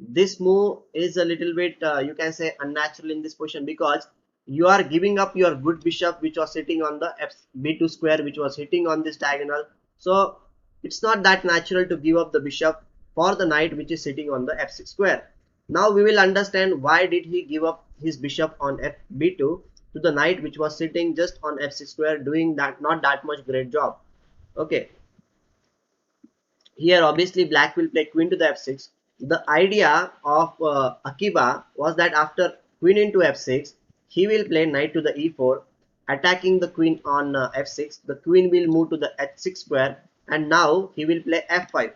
this move is a little bit, you can say, unnatural in this position because you are giving up your good bishop which was sitting on the b2 square which was hitting on this diagonal. So it's not that natural to give up the bishop for the knight which is sitting on the f6 square. Now we will understand why did he give up his bishop on b2 to the knight which was sitting just on f6 square, doing that not that much great job. Okay, here obviously black will play queen to the f6. The idea of Akiba was that after queen into f6, he will play knight to the e4, attacking the queen on f6. The queen will move to the h6 square, and now he will play f5.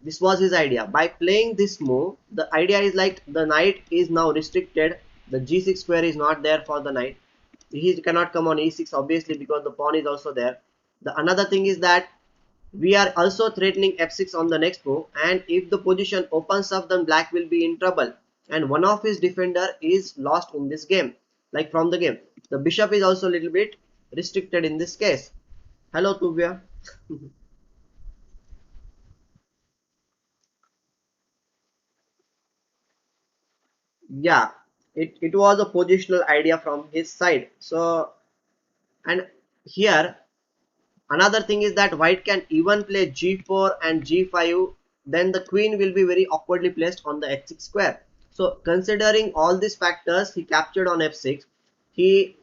This was his idea. By playing this move, the idea is like the knight is now restricted. The g6 square is not there for the knight. He cannot come on e6 obviously because the pawn is also there. The another thing is that we are also threatening f6 on the next move, and if the position opens up, then black will be in trouble, and one of his defender is lost in this game, like from the game. The bishop is also a little bit restricted in this case. Hello, Tuvya. Yeah, it was a positional idea from his side. So, and here another thing is that white can even play g4 and g5, then the queen will be very awkwardly placed on the h6 square. So considering all these factors, he captured on f6. He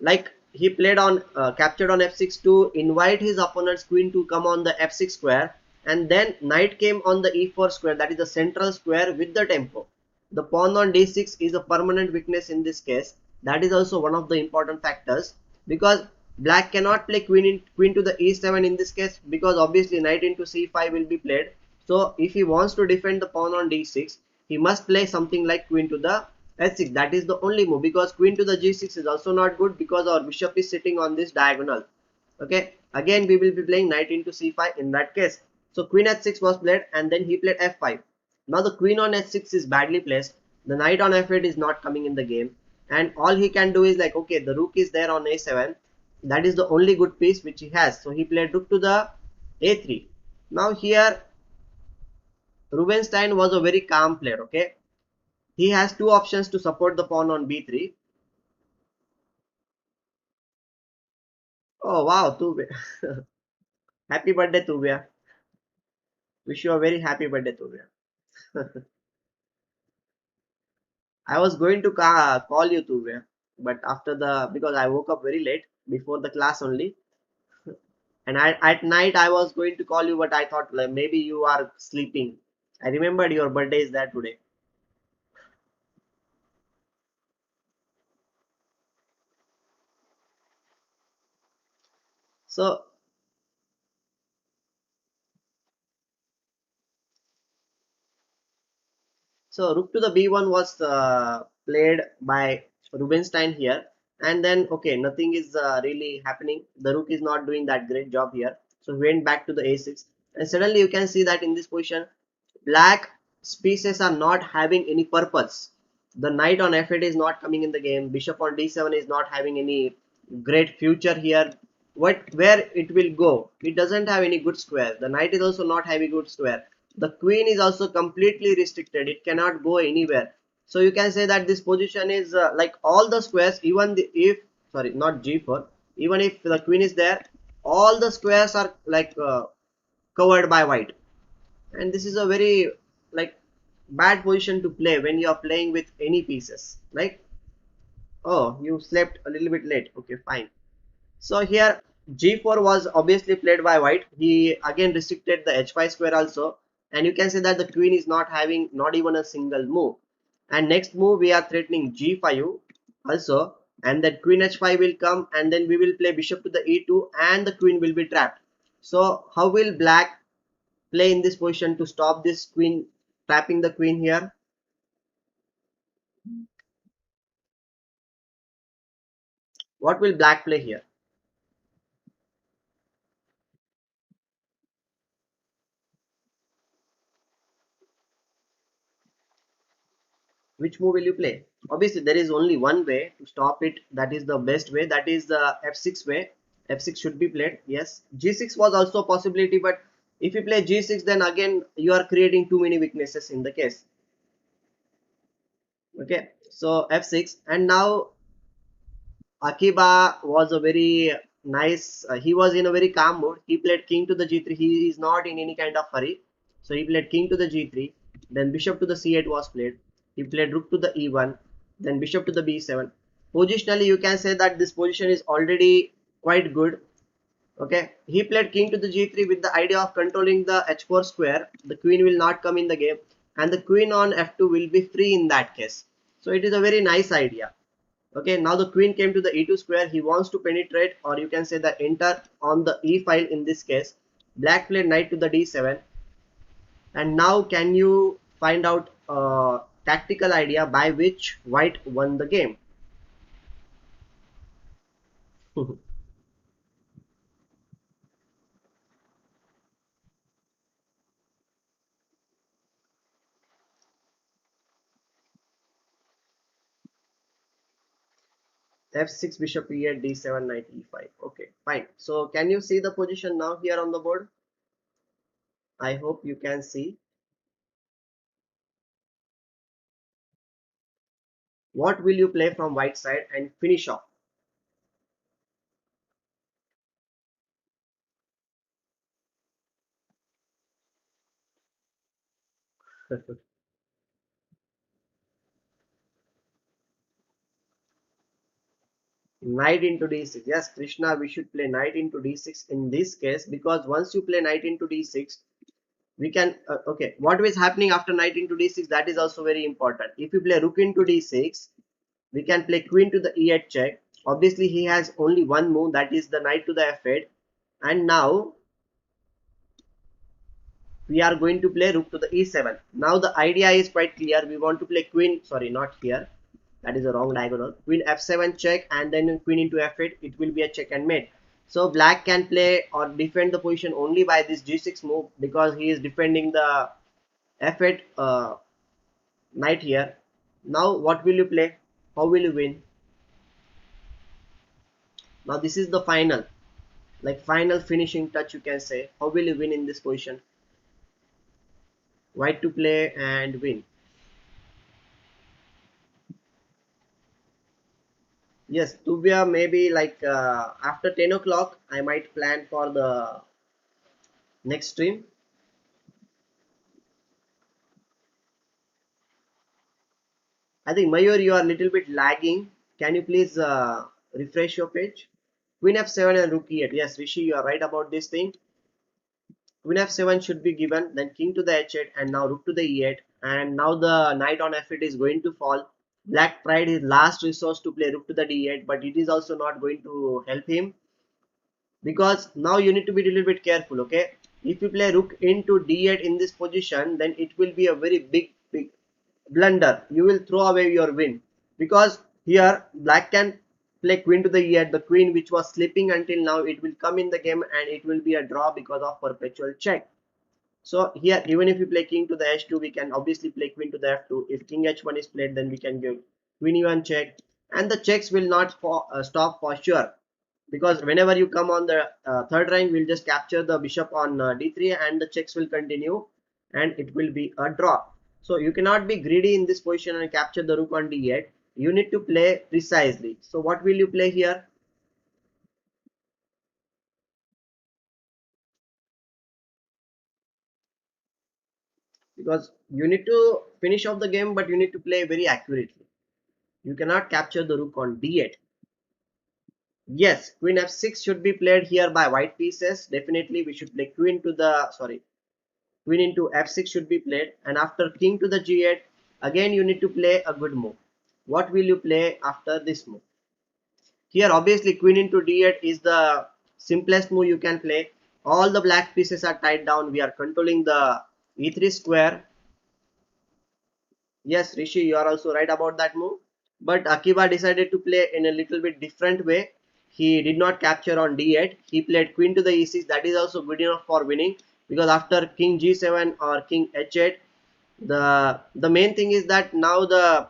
like he played on captured on f6 to invite his opponent's queen to come on the f6 square, and then knight came on the e4 square, that is the central square with the tempo. The pawn on d6 is a permanent weakness in this case. That is also one of the important factors, because black cannot play queen to the e7 in this case, because obviously knight into c5 will be played. So if he wants to defend the pawn on d6, he must play something like queen to the h6. That is the only move, because queen to the g6 is also not good, because our bishop is sitting on this diagonal. Okay, again we will be playing knight into c5 in that case. So queen h6 was played, and then he played f5. Now the queen on h6 is badly placed, the knight on f8 is not coming in the game, and all he can do is like, okay, the rook is there on a7, that is the only good piece which he has. So he played rook to the a3. Now here Rubinstein was a very calm player. Okay, he has two options to support the pawn on b3. Oh wow, Tuvia. Happy birthday, Tuvia. Wish you a very happy birthday, Tuvia. I was going to call you, Tuvia, but after the because I woke up very late before the class only, and at night I was going to call you, but I thought like, maybe you are sleeping. I remembered your birthday is there today. So So rook to the b1 was played by Rubinstein here, and then okay, nothing is really happening. The rook is not doing that great job here, so he went back to the a6, and suddenly you can see that in this position, black pieces are not having any purpose. The knight on f8 is not coming in the game. Bishop on d7 is not having any great future here. What where it will go? It doesn't have any good square. The knight is also not having good square. The queen is also completely restricted. It cannot go anywhere. So you can say that this position is like all the squares, even if sorry, not g4, even if the queen is there, all the squares are like covered by white, and this is a very like bad position to play when you are playing with any pieces. Like, oh, you slept a little bit late. Okay, fine. So here g4 was obviously played by white. He again restricted the h5 square also, and you can say that the queen is not having not even a single move. And next move we are threatening g5 also, and then queen h5 will come, and then we will play bishop to the e2, and the queen will be trapped. So how will black play in this position to stop this queen, trapping the queen here? What will black play here? Which move will you play? Obviously there is only one way to stop it, that is the best way, that is the f6 way. F6 should be played. Yes, g6 was also a possibility, but if you play g6, then again you are creating too many weaknesses in the case. Okay, so f6, and now Akiba was a very nice. He was in a very calm mood. He played king to the g3. He is not in any kind of hurry, so he played king to the g3. Then bishop to the c8 was played. He played rook to the e1. Then bishop to the b7. Positionally, you can say that this position is already quite good. Okay, he played king to the g3 with the idea of controlling the h4 square. The queen will not come in the game, and the queen on f2 will be free in that case. So it is a very nice idea. Okay, now the queen came to the e2 square. He wants to penetrate, or you can say the enter on the e file in this case. Black played knight to the d7, and now can you find out a tactical idea by which white won the game? f6 bishop e8 d7 knight e5. Okay, fine. So can you see the position now here on the board? I hope you can see. What will you play from white side and finish off? Knight into d6. Yes, Krishna, we should play knight into d6 in this case, because once you play knight into d6, we can okay, what is happening after knight into d6, that is also very important. If you play rook into d6, we can play queen to the e8 check. Obviously he has only one move, that is the knight to the f8, and now we are going to play rook to the e7. Now the idea is quite clear. We want to play queen, sorry, not here, that is a wrong diagonal. Queen f7 check, and then queen into f8, it will be a check and mate. So black can play or defend the position only by this g6 move, because he is defending the f8 knight here. Now what will you play? How will you win? Now this is the final, like final finishing touch, you can say. How will you win in this position? White to play and win. Yes, to be maybe like after 10 o'clock, I might plan for the next stream. I think Mayur, you are a little bit lagging. Can you please refresh your page? Queen f7 and rook e8. Yes, Rishi, you are right about this thing. Queen f7 should be given, then king to the h8, and now rook to the e8. And now the knight on f8 is going to fall. Black tried his last resource to play rook to the d8, but it is also not going to help him, because now you need to be a little bit careful. Okay, if you play rook into d8 in this position, then it will be a very big blunder. You will throw away your win, because here black can play queen to the e8, the queen which was sleeping until now, it will come in the game and it will be a draw because of perpetual check. So here, even if you play king to the h2, we can obviously play queen to the f2. If king h1 is played, then we can give queen e1 check, and the checks will not stop for sure, because whenever you come on the third rank, we'll just capture the bishop on d3, and the checks will continue, and it will be a draw. So you cannot be greedy in this position and capture the rook on d8. You need to play precisely. So what will you play here? Because you need to finish off the game, but you need to play very accurately. You cannot capture the rook on d8. Yes, queen f6 should be played here by white pieces. Definitely we should play queen to the, sorry, queen into f6 should be played, and after king to the g8, again you need to play a good move. What will you play after this move? Here obviously queen into d8 is the simplest move you can play. All the black pieces are tied down. We are controlling the e3 square. Yes, Rishi, you are also right about that move. But Akiba decided to play in a little bit different way. He did not capture on d8. He played queen to the e6. That is also good enough for winning, because after king g7 or king h8, the main thing is that now the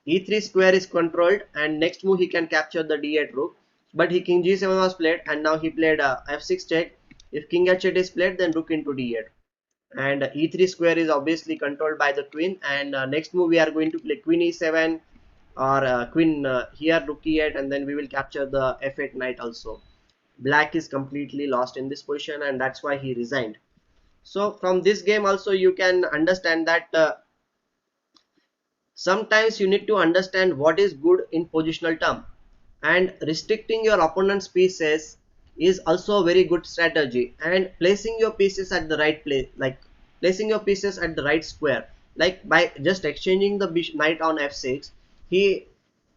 e3 square is controlled, and next move he can capture the d8 rook. But he king g7 was played, and now he played f6 check. If king h8 is played, then rook into d8, and e3 square is obviously controlled by the queen. And next move we are going to play queen e7, or queen here rook e8, and then we will capture the f8 knight also. Black is completely lost in this position, and that's why he resigned. So from this game also you can understand that sometimes you need to understand what is good in positional term, and restricting your opponent's pieces is also a very good strategy, and placing your pieces at the right place, like placing your pieces at the right square, like by just exchanging the knight on f6, he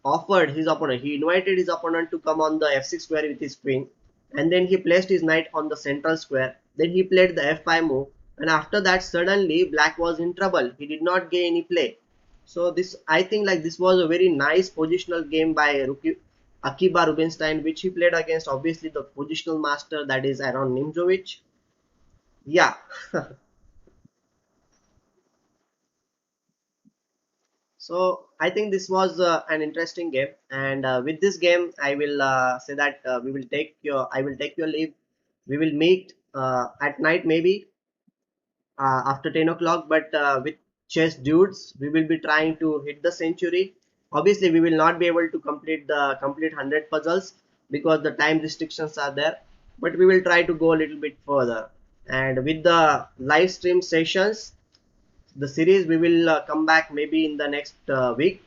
offered his opponent, he invited his opponent to come on the f6 square with his queen, and then he placed his knight on the central square, then he played the f5 move, and after that suddenly black was in trouble, he did not gain any play. So this, I think, like this was a very nice positional game by Akiba Rubinstein, which he played against obviously the positional master, that is Aaron Nimzowicz. Yeah. So I think this was an interesting game, and with this game, I will say that we will take your, I will take your leave. We will meet at night, maybe after 10 o'clock, but with chess dudes, we will be trying to hit the century. Obviously, we will not be able to complete 100 puzzles because the time restrictions are there, but we will try to go a little bit further. And with the live stream sessions, the series, we will come back maybe in the next week.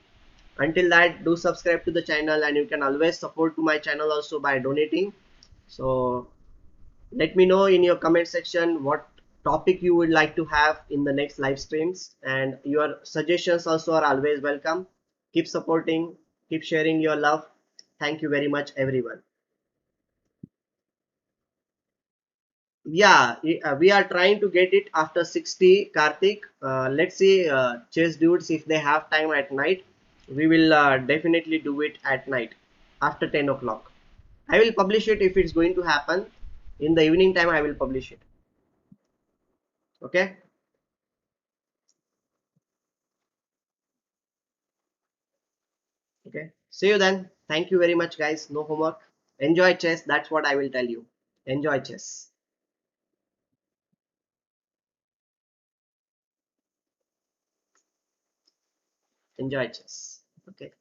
Until that, do subscribe to the channel, and you can always support to my channel also by donating. So let me know in your comment section what topic you would like to have in the next live streams, and your suggestions also are always welcome. Keep supporting, keep sharing your love. Thank you very much, everyone. Yeah, we are trying to get it after 60, Karthik. Let's see, chess dudes, if they have time at night, we will definitely do it at night after 10 o'clock. I will publish it if it's going to happen in the evening time. I will publish it. Okay. Okay. See you then. Thank you very much, guys. No homework. Enjoy chess. That's what I will tell you. Enjoy chess. Enjoy chess. Okay.